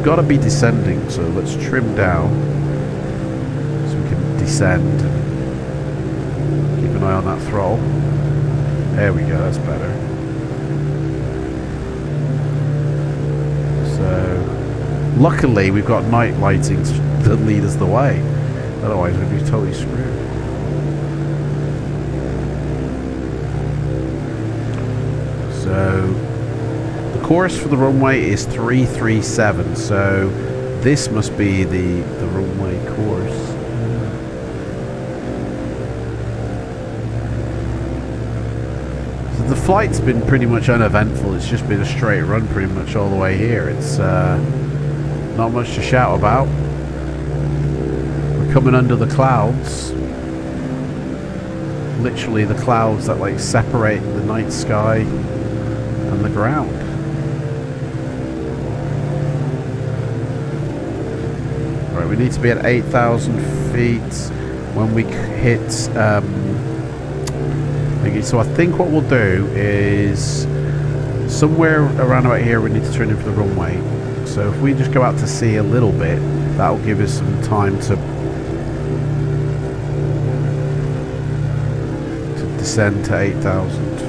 got to be descending. So let's trim down so we can descend. Keep an eye on that throttle. There we go. That's better. So luckily we've got night lightings that lead us the way. Otherwise we'd be totally screwed. So the course for the runway is 337, so this must be the runway course. So the flight's been pretty much uneventful. It's just been a straight run pretty much all the way here. It's not much to shout about. We're coming under the clouds. Literally the clouds that like separate the night sky and the ground. Right, we need to be at 8,000 feet when we hit so I think what we'll do is somewhere around about here we need to turn in for the runway. So if we just go out to sea a little bit, that will give us some time to descend to 8,000.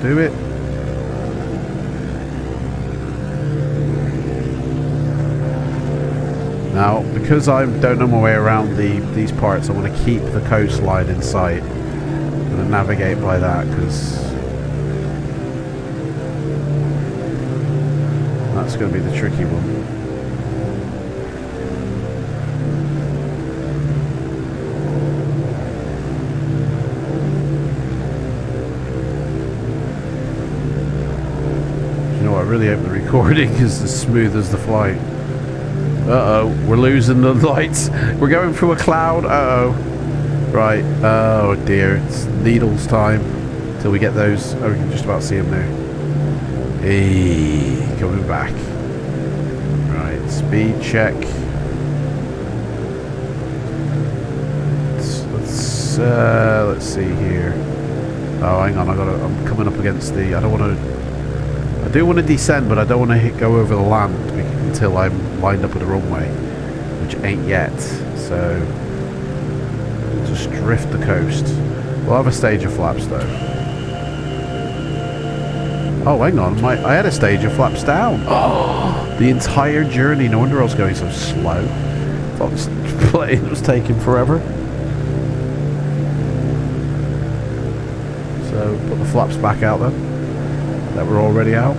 Do it. Now, because I don't know my way around these parts, I want to keep the coastline in sight. I'm going to navigate by that because that's going to be the tricky one. I really hope the recording is as smooth as the flight. Uh-oh, we're losing the lights. We're going through a cloud. Uh-oh. Right. Oh dear, it's needles time till we get those. Oh, we can just about see them there. Hey, coming back. Right, speed check. Let's see here. Oh, hang on, I'm coming up against the, I do want to descend, but I don't want to go over the land until I'm lined up with the runway, which ain't yet. So just drift the coast. We'll have a stage of flaps though. Oh, hang on, I had a stage of flaps down. Oh, the entire journey. No wonder I was going so slow. I thought this plane was taking forever. So put the flaps back out then. That we're already out.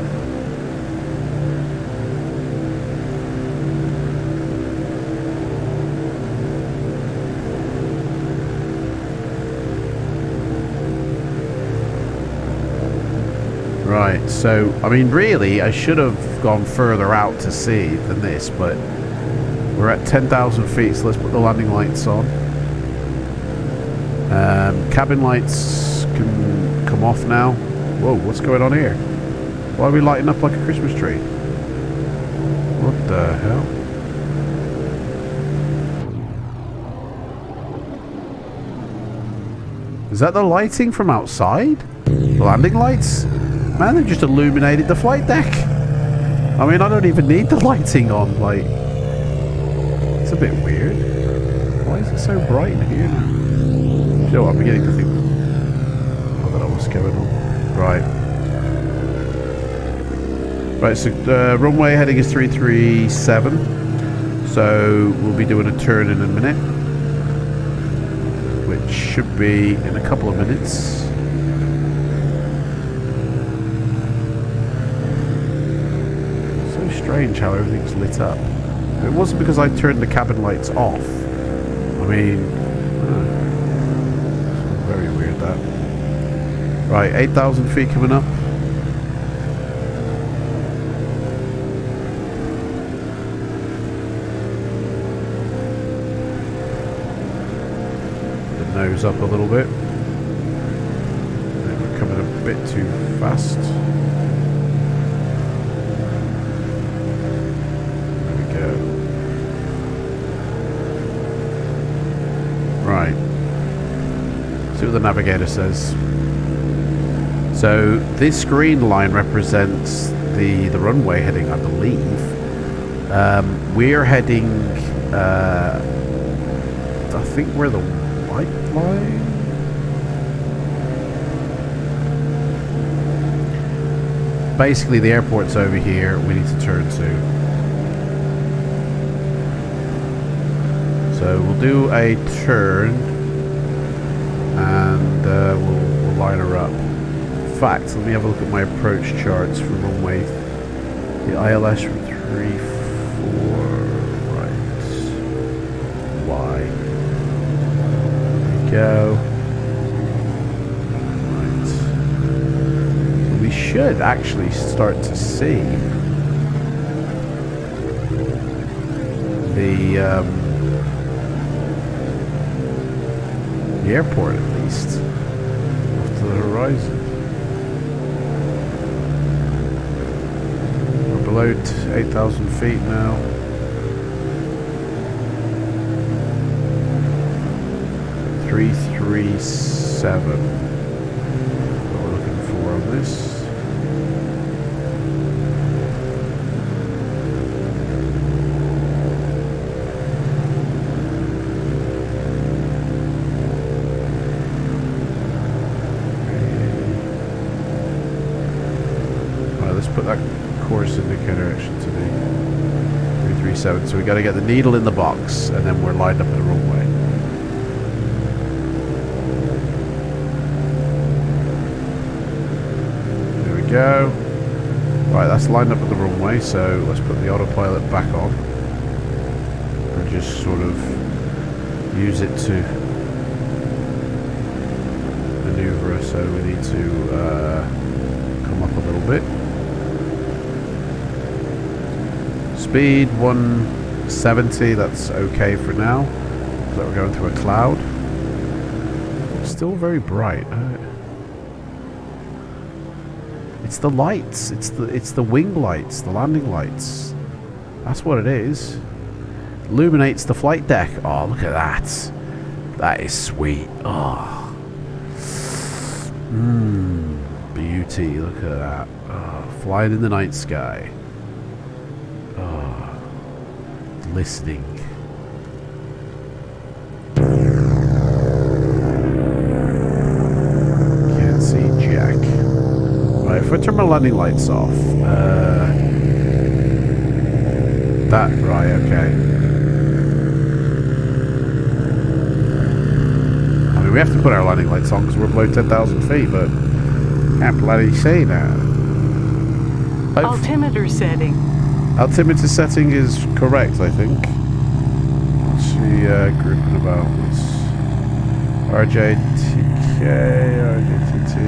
Right, so I mean really I should have gone further out to sea than this, but we're at 10,000 feet, so let's put the landing lights on. Cabin lights can come off now. Whoa, what's going on here? Why are we lighting up like a Christmas tree? What the hell? Is that the lighting from outside? The landing lights? Man, they just illuminated the flight deck. I mean, I don't even need the lighting on, like... It's a bit weird. Why is it so bright in here now? You know what, I'm beginning to think... I don't know what's going on. Right. Right, so runway heading is 337. So we'll be doing a turn in a minute. Which should be in a couple of minutes. Strange how everything's lit up. It wasn't because I turned the cabin lights off. I mean, very weird that. Right, 8,000 feet coming up. The nose up a little bit. We're coming a bit too fast. Right. See what the navigator says. So this green line represents the runway heading, I believe. We're heading. I think we're the white line. Basically, the airport's over here. We need to turn to. So we'll do a turn and we'll line her up. In fact, let me have a look at my approach charts for runway. The ILS from 3-4, right. Y. There we go. Right. So we should actually start to see the airport, at least, off to the horizon. We're below 8,000 feet now. .337. What we're looking for on this. Put that course indicator actually to the 337. So we got to get the needle in the box, and then we're lined up at the runway. There we go. Right, that's lined up at the runway. So let's put the autopilot back on and just sort of use it to maneuver. So we need to come up a little bit. Speed 170, that's okay for now. So we're going through a cloud. It's still very bright. It's the lights. It's the wing lights, the landing lights. That's what it is. Illuminates the flight deck. Oh, look at that. That is sweet. Oh. Beauty. Look at that. Oh, flying in the night sky. Listening. Can't see jack. Right, if I turn my landing lights off, that, right, okay. I mean, we have to put our landing lights on because we're below 10,000 feet, but can't bloody see that. Altimeter setting. Altimeter setting is correct, I think. What's the grouping about? It's RJTK, RJTT.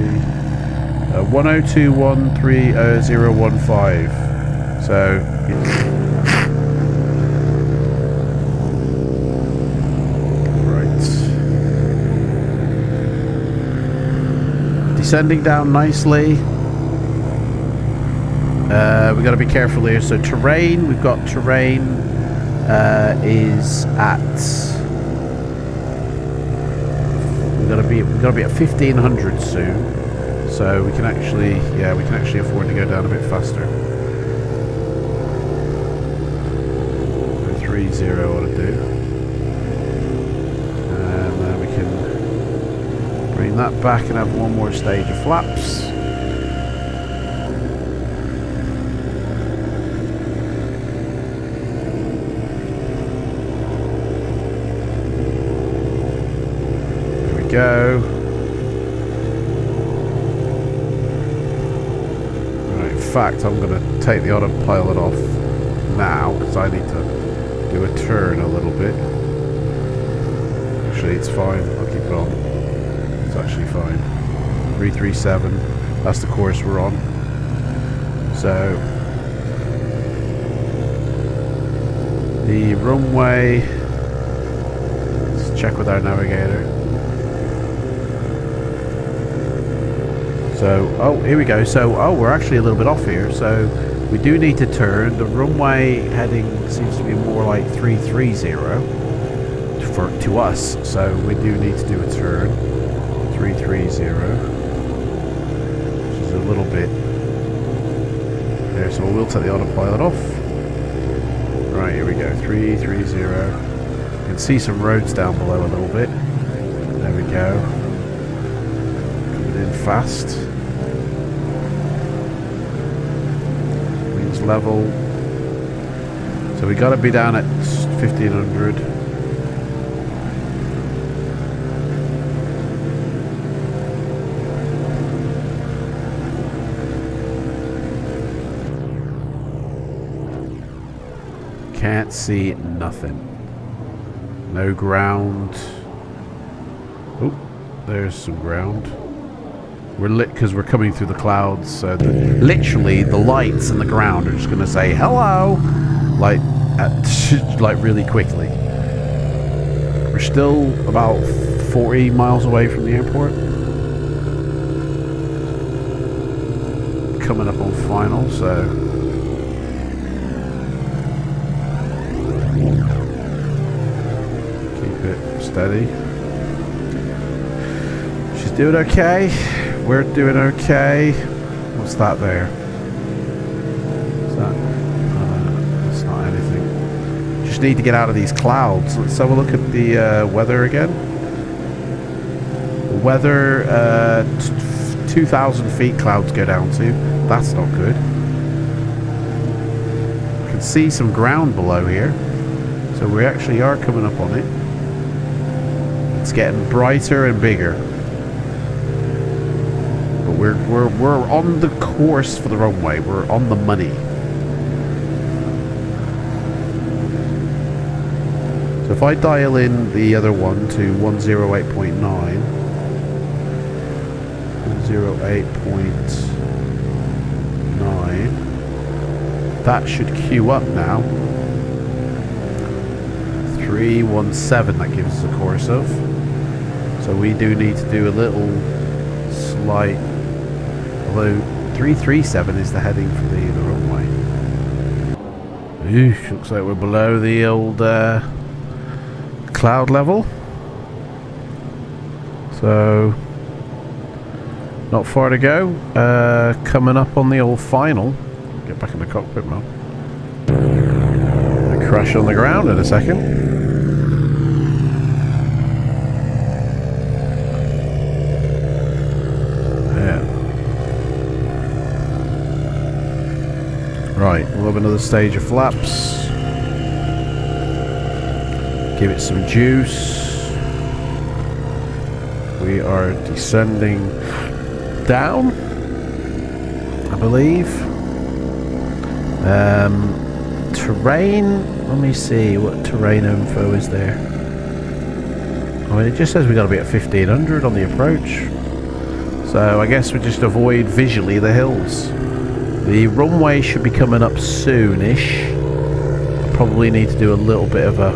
10213015. So, right. Descending down nicely. We've got to be careful here. So terrain, we've got terrain is at... We've got to be we've got to be at 1500 soon. So we can actually, yeah, we can actually afford to go down a bit faster. 30 ought to do. And then we can bring that back and have one more stage of flaps. There we go. In fact, I'm going to take the autopilot off now because I need to do a turn a little bit. Actually, it's fine. I'll keep it on. It's actually fine. 337. That's the course we're on. So the runway. Let's check with our navigator. So, oh, here we go. So, oh, we're actually a little bit off here. So, we do need to turn. The runway heading seems to be more like 330 to us. So, we do need to do a turn. 330, which is a little bit there. So, we'll take the autopilot off. Right, here we go. 330. You can see some roads down below a little bit. There we go. Coming in fast. Level, so we got to be down at 1500. Can't see nothing. No ground. Oh, there's some ground. We're lit because we're coming through the clouds, so literally the lights and the ground are just going to say hello, like really quickly. We're still about 40 miles away from the airport. Coming up on final, so keep it steady. She's doing okay. We're doing okay. What's that there? Is that? That's not anything. Just need to get out of these clouds. Let's have a look at the weather again. The weather, 2,000 feet clouds go down to. That's not good. You can see some ground below here. So we actually are coming up on it. It's getting brighter and bigger. We're on the course for the runway. We're on the money. So if I dial in the other one to 108.9, 108.9, that should queue up now. 317, that gives us a course of. So we do need to do a little slight. Although 337 is the heading for the runway. Ooh, looks like we're below the old cloud level. So not far to go. Coming up on the old final. Get back in the cockpit mode. Crash on the ground in a second. Right, we'll have another stage of flaps. Give it some juice. We are descending down, I believe. Terrain, let me see what terrain info is there. I mean, it just says we got to be at 1500 on the approach. So I guess we just avoid visually the hills. The runway should be coming up soonish. I probably need to do a little bit of a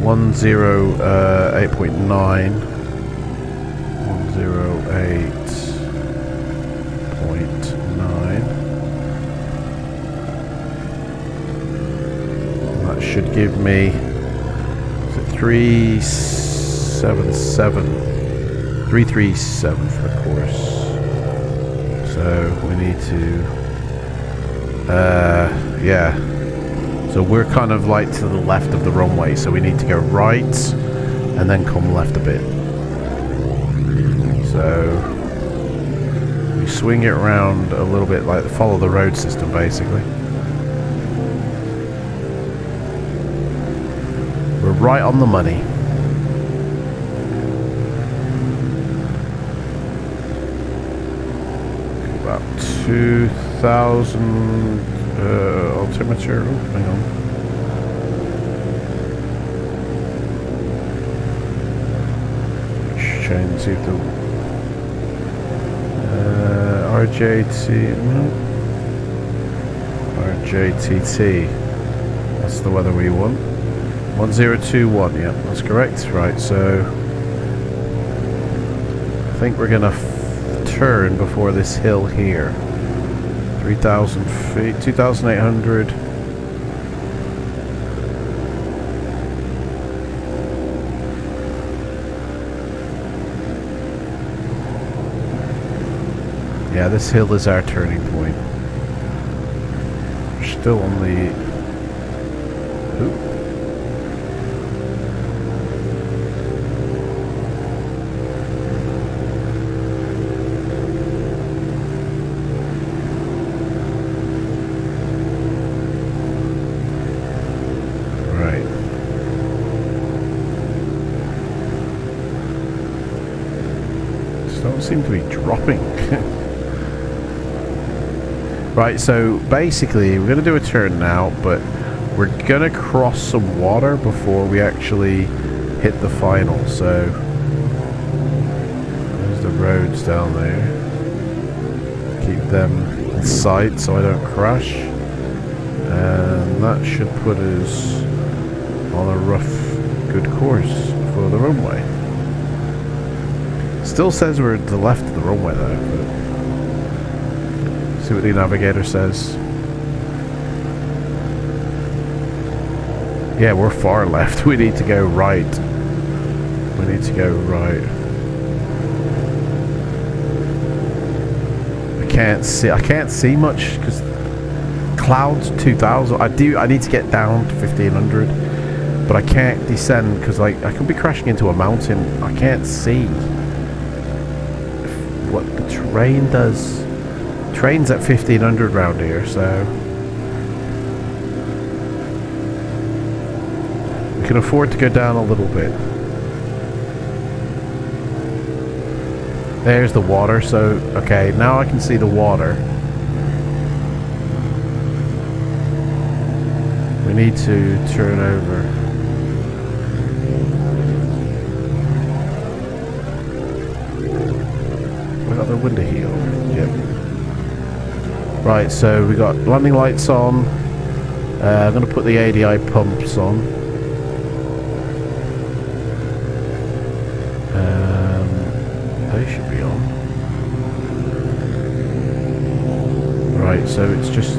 108.9. 108.9. That should give me, is it 3 377. 337 for the course. So we need to, yeah. So we're kind of like to the left of the runway, so we need to go right and then come left a bit. So we swing it around a little bit, like follow the road system basically. We're right on the money. About 2,000 altimeter. Oh, hang on. Let's try and see if the RJT. No. RJTT. That's the weather we want. 1021. Yeah, that's correct. Right. So I think we're gonna turn before this hill here. 3,000 feet, 2,800. Yeah, this hill is our turning point. We're still on the... Oop. Seem to be dropping. Right, so basically we're going to do a turn now, but we're going to cross some water before we actually hit the final. So there's the roads down there. Keep them in sight so I don't crash, and that should put us on a rough good course for the runway. Still says we're to the left of the runway though, but see what the navigator says. Yeah, we're far left. We need to go right. We need to go right. I can't see much because clouds 2,000. I need to get down to 1,500, but I can't descend because I could be crashing into a mountain. I can't see what the train does. Train's at 1,500 round here, so we can afford to go down a little bit. There's the water, so okay, now I can see the water. We need to turn over. The window heel. Yep. Right, so we got landing lights on. I'm going to put the ADI pumps on. They should be on. Right, so it's just...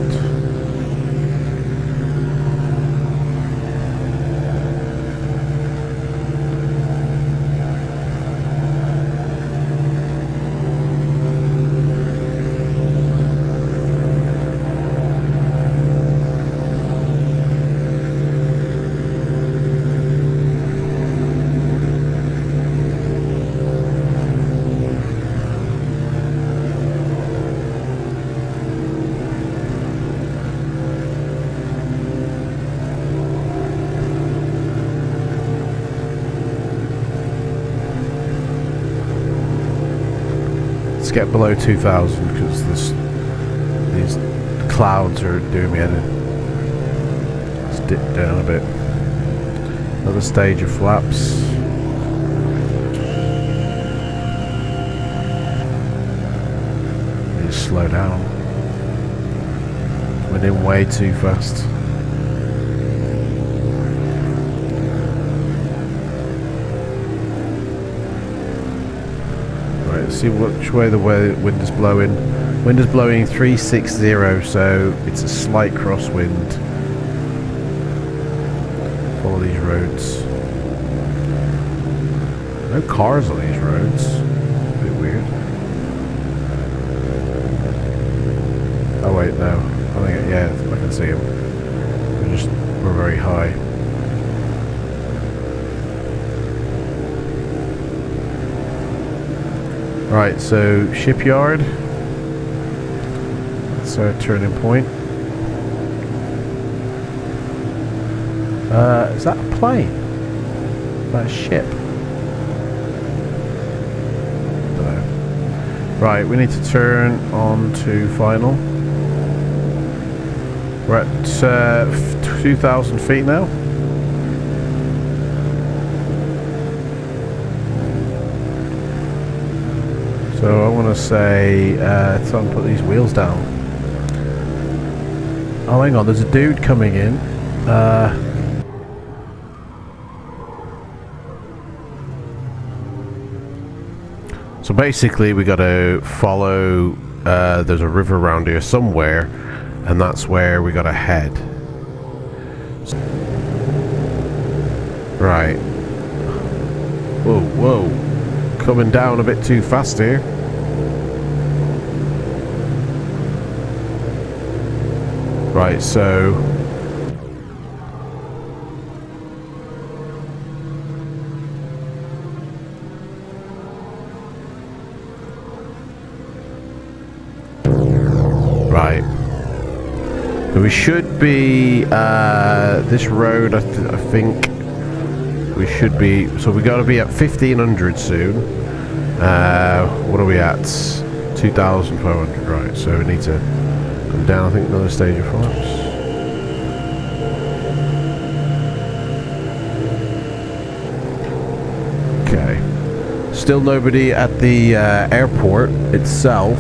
get below 2,000 because these clouds are doing me in. Let's dip down a bit. Another stage of flaps. Need to slow down. Went in way too fast. See which way the wind is blowing. Wind is blowing 360, so it's a slight crosswind. Follow these roads. No cars on these roads. A bit weird. Oh wait, no. I think yeah, I can see them. We're very high. Right, so shipyard. That's our turning point. Is that a plane? Is that a ship? Dunno. Right, we need to turn on to final. We're at 2,000 feet now. So I want to say, time to put these wheels down. Oh, hang on, there's a dude coming in. So basically we got to follow, there's a river around here somewhere, and that's where we got to head. Right. Whoa, whoa. Coming down a bit too fast here. Right, so... Right. So we should be, this road, I think, we should be, so we got to be at 1,500 soon. What are we at? 2,500, right, so we need to come down, I think, another stage of flaps. Okay. Still nobody at the airport itself.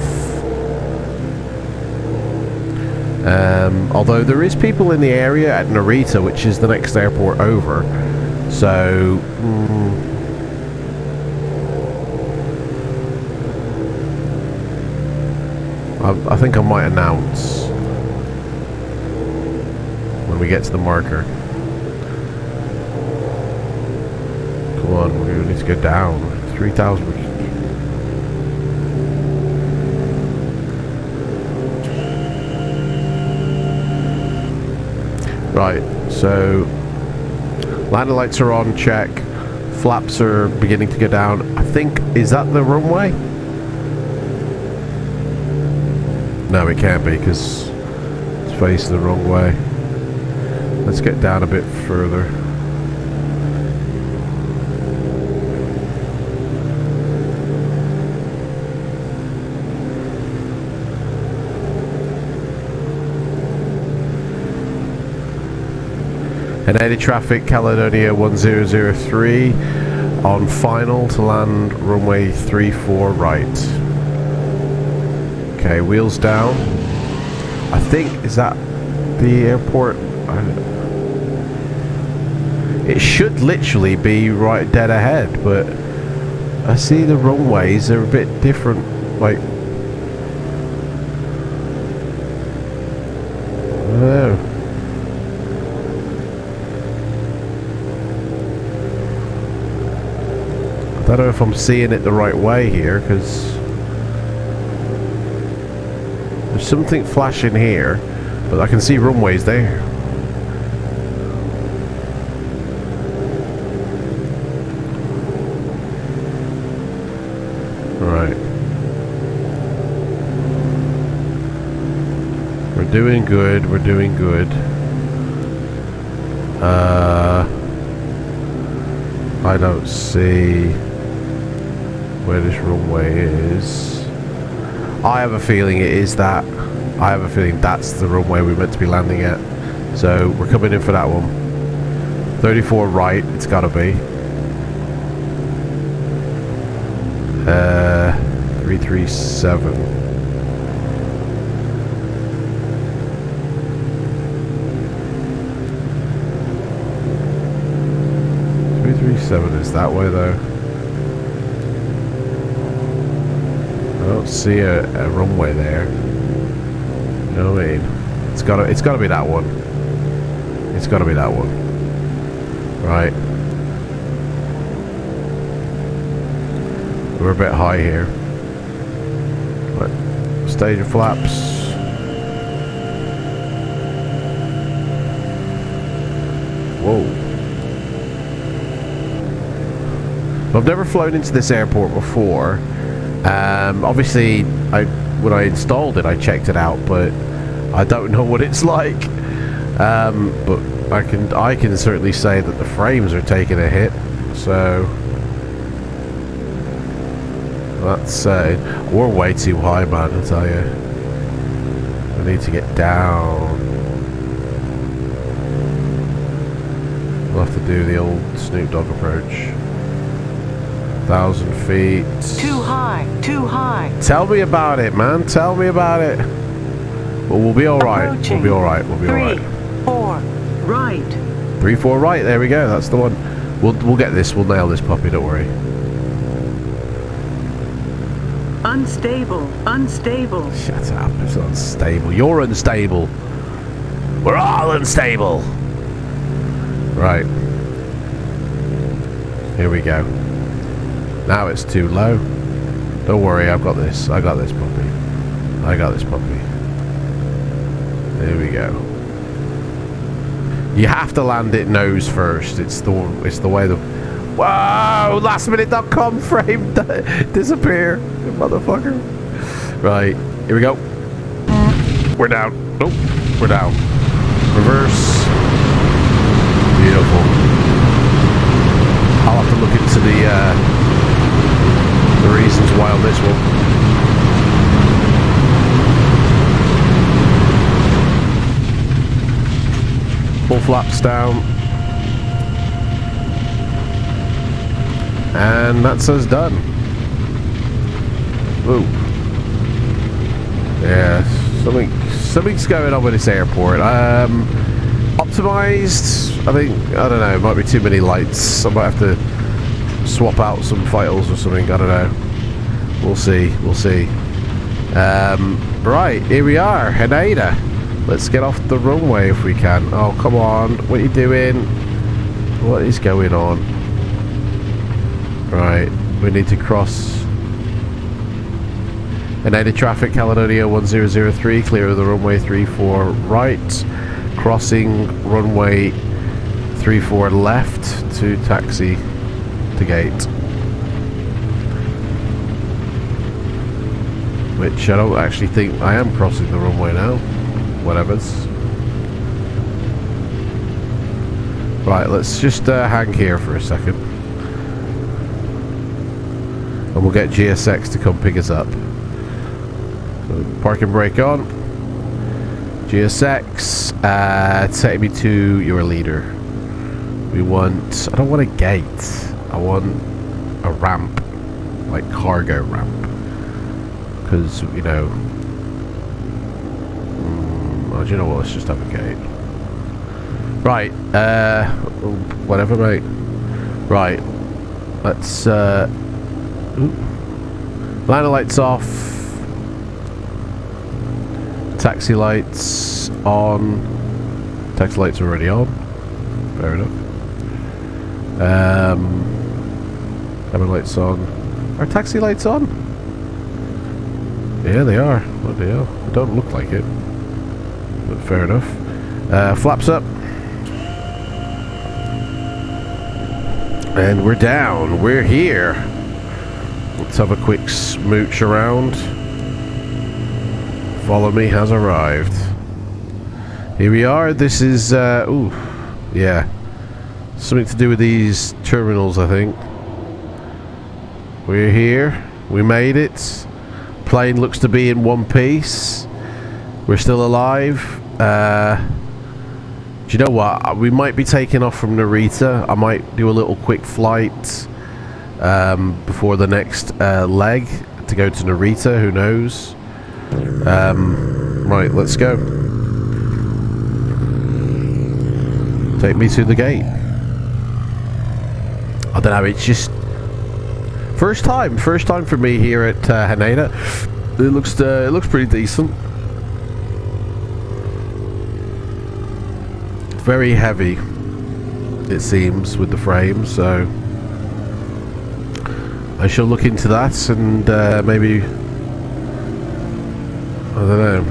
Although there is people in the area at Narita, which is the next airport over. So, I think I might announce when we get to the marker. Come on, we need to go down. 3,000. Right, so landing lights are on, check. Flaps are beginning to go down. I think, is that the runway? No, it can't be because it's facing the wrong way. Let's get down a bit further. And any traffic, Caledonia 1003 on final to land runway 34 right. Okay, wheels down. I think, is that the airport? It should literally be right dead ahead, but I see the runways are a bit different, like, I don't know. I don't know if I'm seeing it the right way here, because there's something flashing here, but I can see runways there. Right. We're doing good, we're doing good. I don't see where this runway is. I have a feeling it is that. I have a feeling that's the runway we're meant to be landing at. So we're coming in for that one. 34 right, it's gotta be. 337. 337 is that way though. I don't see a runway there. You know what I mean? It's gotta be that one. It's gotta be that one. Right. We're a bit high here. Right. Stage your flaps. Whoa. I've never flown into this airport before. Obviously, when I installed it, I checked it out, but I don't know what it's like. But I can certainly say that the frames are taking a hit. So that's we're way too high, man. I tell you, I need to get down. We'll have to do the old Snoop Dogg approach. 1,000 feet. Too high, too high. Tell me about it, man. Tell me about it. Well, we'll be all right. We'll be all right. We'll be all right. 3, 4, right. 3, 4, right. There we go. That's the one. We'll get this. We'll nail this puppy. Don't worry. Unstable, unstable. Shut up. It's unstable. You're unstable. We're all unstable. Right. Here we go. Now it's too low. Don't worry, I've got this. I got this puppy. I got this puppy. There we go. You have to land it nose first. It's the way the... Whoa! Lastminute.com frame disappear. Motherfucker. Right. Here we go. We're down. Nope. We're down. Reverse. Beautiful. I'll have to look into the reasons why on this one. Full flaps down. And that's us done. Ooh. Yeah, something's going on with this airport. Optimized, I don't know, it might be too many lights. I might have to swap out some vitals or something, I don't know. We'll see. Right, here we are, Haneda. Let's get off the runway if we can. Oh, come on, what are you doing? What is going on? Right, we need to cross Haneda traffic, Caledonia 1003, clear of the runway 34 right. Crossing runway 34 left to taxi to gate. Which I don't actually think I am crossing the runway now. Whatever's. Right, let's just hang here for a second. And we'll get GSX to come pick us up. So parking brake on. GSX, take me to your leader. We want, I don't want a gate, I want a ramp, like cargo ramp. Because, you know, oh, do you know what, let's just have a gate. Right, whatever, mate. Right, let's, liner lights off. Taxi lights on. Taxi lights are already on. Fair enough. Cabin lights on. Are taxi lights on? Yeah, they are. What the hell? They don't look like it. But fair enough. Flaps up. And we're down. We're here. Let's have a quick smooch around. Follow me has arrived. Here we are. This is, ooh, yeah. Something to do with these terminals, I think. We're here. We made it. Plane looks to be in one piece. We're still alive. Do you know what? We might be taking off from Narita. I might do a little quick flight before the next leg to go to Narita. Who knows? Right, let's go. Take me to the gate. I don't know, it's just first time for me here at Haneda. It looks pretty decent. Very heavy, it seems, with the frame, so I shall look into that and maybe, I don't know.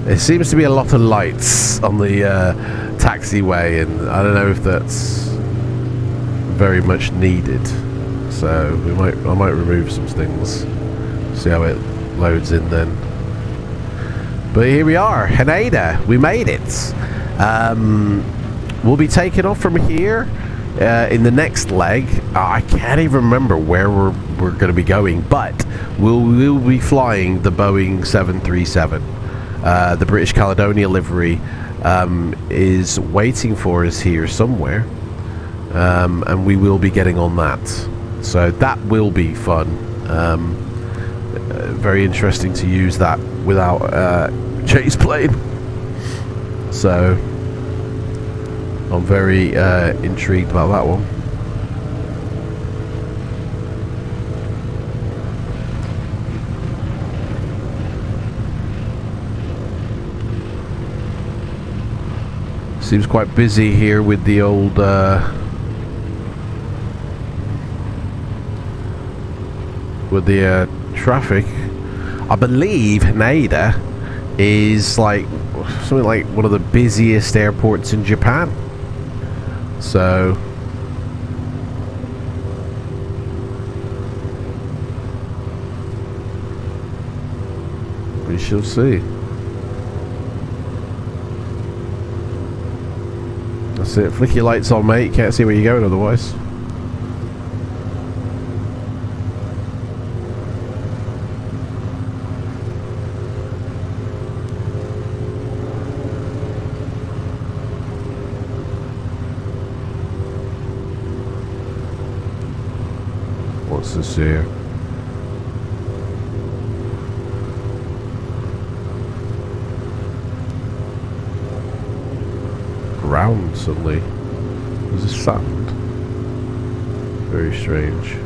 There seems to be a lot of lights on the taxiway, and I don't know if that's very much needed. So I might remove some things. See how it loads in then. But here we are, Haneda. We made it. We'll be taking off from here in the next leg. I can't even remember where we're going to be going, but we'll be flying the Boeing 737. The British Caledonia livery is waiting for us here somewhere, and we will be getting on that. So that will be fun. Very interesting to use that without chase plane. So I'm very intrigued about that one. Seems quite busy here with the old with the traffic. I believe Haneda is like something like one of the busiest airports in Japan. So we shall see. That's it. Flick your lights on, mate. Can't see where you're going otherwise. What's this here? Ground suddenly. There's a sand. Very strange.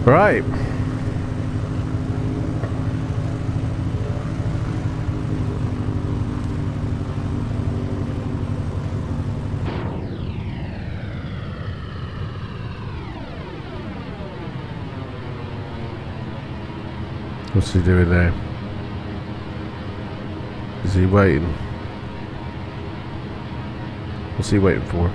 Right. What's he doing there? Is he waiting? What's he waiting for?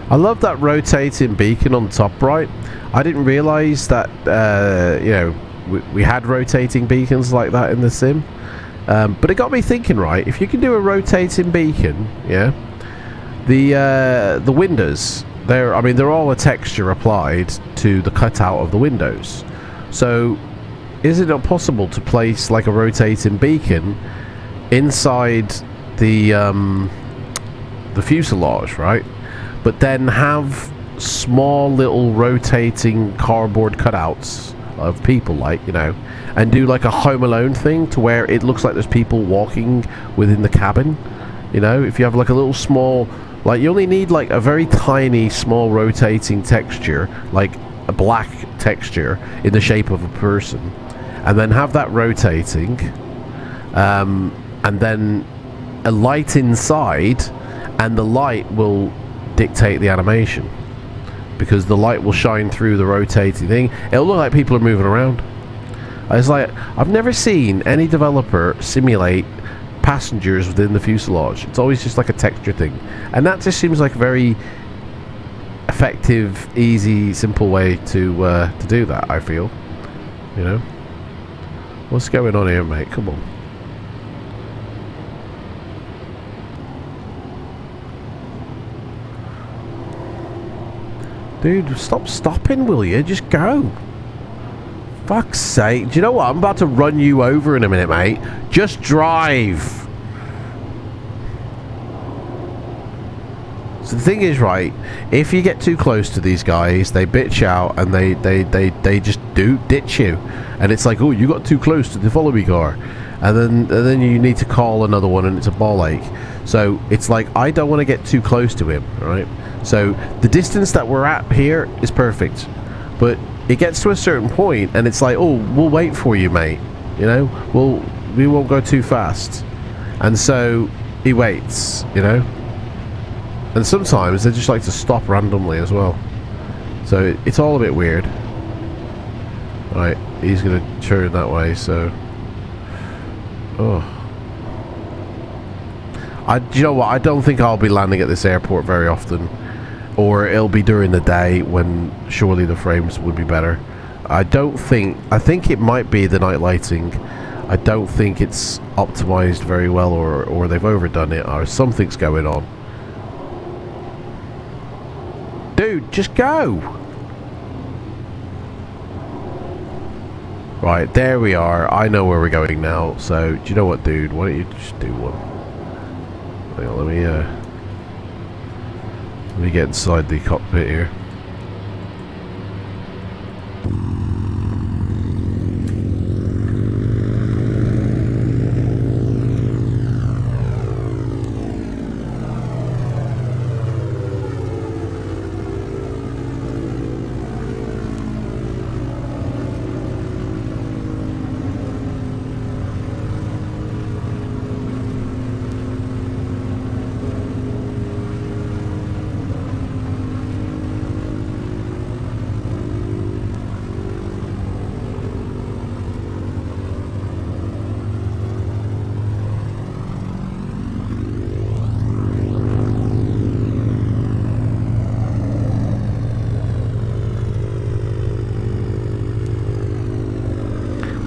I love that rotating beacon on top right. I didn't realise that you know, we had rotating beacons like that in the sim, but it got me thinking. Right, if you can do a rotating beacon, yeah, the windows, I mean they're all a texture applied to the cutout of the windows. So is it not possible to place like a rotating beacon inside the fuselage, right? But then have small little rotating cardboard cutouts of people, like, you know, and do like a Home Alone thing to where it looks like there's people walking within the cabin. You know, if you have like a little small, like you only need like a very tiny small rotating texture, like a black texture in the shape of a person, and then have that rotating, and then a light inside, and the light will dictate the animation, because the light will shine through the rotating thing. It'll look like people are moving around. It's like, I've never seen any developer simulate passengers within the fuselage. It's always just like a texture thing, and that just seems like a very effective, easy, simple way to do that, I feel. You know, what's going on here, mate? Come on. Dude, stop stopping, will you? Just go. Fuck's sake. Do you know what? I'm about to run you over in a minute, mate. Just drive. So the thing is, right, if you get too close to these guys, they bitch out and they just ditch you. And it's like, oh, you got too close to the follow me car. And then you need to call another one and it's a ball ache. So it's like, I don't want to get too close to him, right? So the distance that we're at here is perfect. But it gets to a certain point and it's like, oh, we'll wait for you, mate. You know, we won't go too fast. And so he waits, you know. And sometimes they just like to stop randomly as well. So it's all a bit weird. Right, he's going to turn that way, so... Oh. Do you know what? I don't think I'll be landing at this airport very often. Or it'll be during the day when surely the frames would be better. I think it might be the night lighting. I don't think it's optimized very well, or they've overdone it, or something's going on. Dude, just go! Right, there we are. I know where we're going now. So, do you know what, dude? Why don't you just do one? Hang on, let me get inside the cockpit here.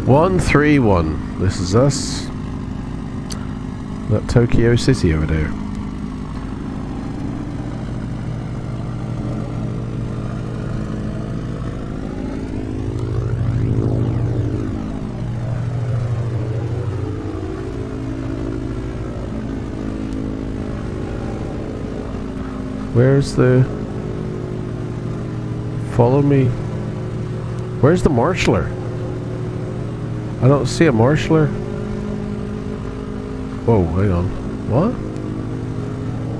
(131). This is us. That Tokyo City over there. Where's the... Follow me. Where's the marshaller? I don't see a marshaller. Whoa, hang on. What?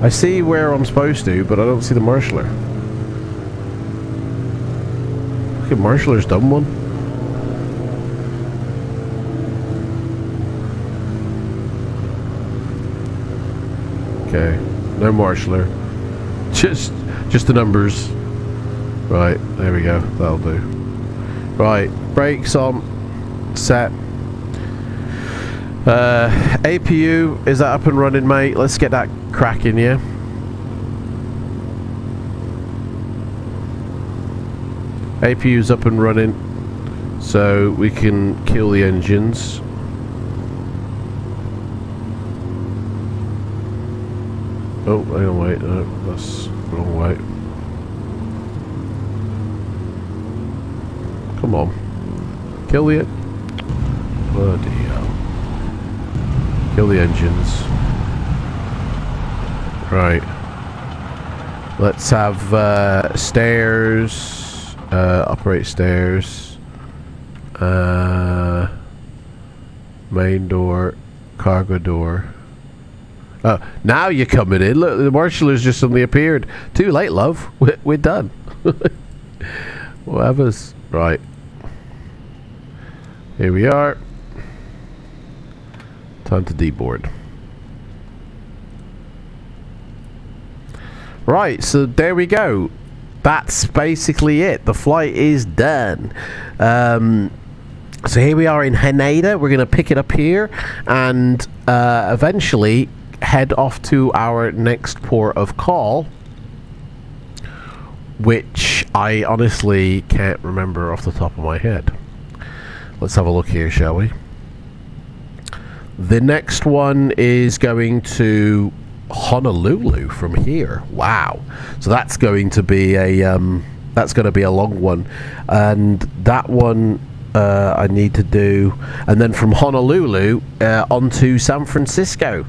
I see where I'm supposed to, but I don't see the marshaller. Look at marshaller's done one. Okay, no marshaller. Just the numbers. Right, there we go. That'll do. Right, brakes on. Set. APU, is that up and running, mate? Let's get that cracking, yeah? APU's up and running, so we can kill the engines. Oh, hang on, wait, no, that's the wrong way. Come on. Kill the... Bloody hell. Kill the engines. Right. Let's have stairs. Operate stairs. Main door. Cargo door. Oh, now you're coming in. Look, the marshaller's just suddenly appeared. Too late, love. We're done. Whatever's. Right. Here we are. Time to deboard. Right, so there we go. That's basically it. The flight is done. So here we are in Haneda. We're going to pick it up here and eventually head off to our next port of call, which I honestly can't remember off the top of my head. Let's have a look here, shall we? The next one is going to Honolulu from here. Wow. So that's going to be a That's going to be a long one, and that one I need to do, and then from Honolulu on to San Francisco.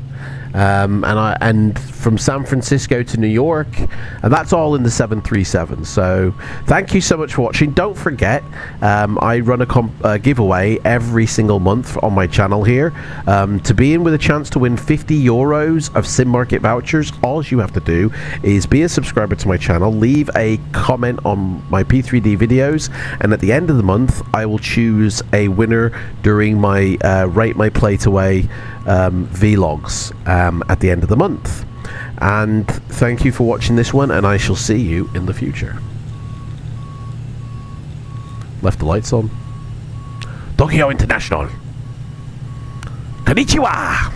And from San Francisco to New York, and that's all in the 737. So thank you so much for watching. Don't forget, I run a giveaway every single month on my channel here. To be in with a chance to win 50 euros of Sim Market vouchers, all you have to do is be a subscriber to my channel, leave a comment on my P3D videos, and at the end of the month I will choose a winner during my Rate My Plate Away vlogs at the end of the month. And thank you for watching this one, and I shall see you in the future. Left the lights on. Tokyo International. Konnichiwa.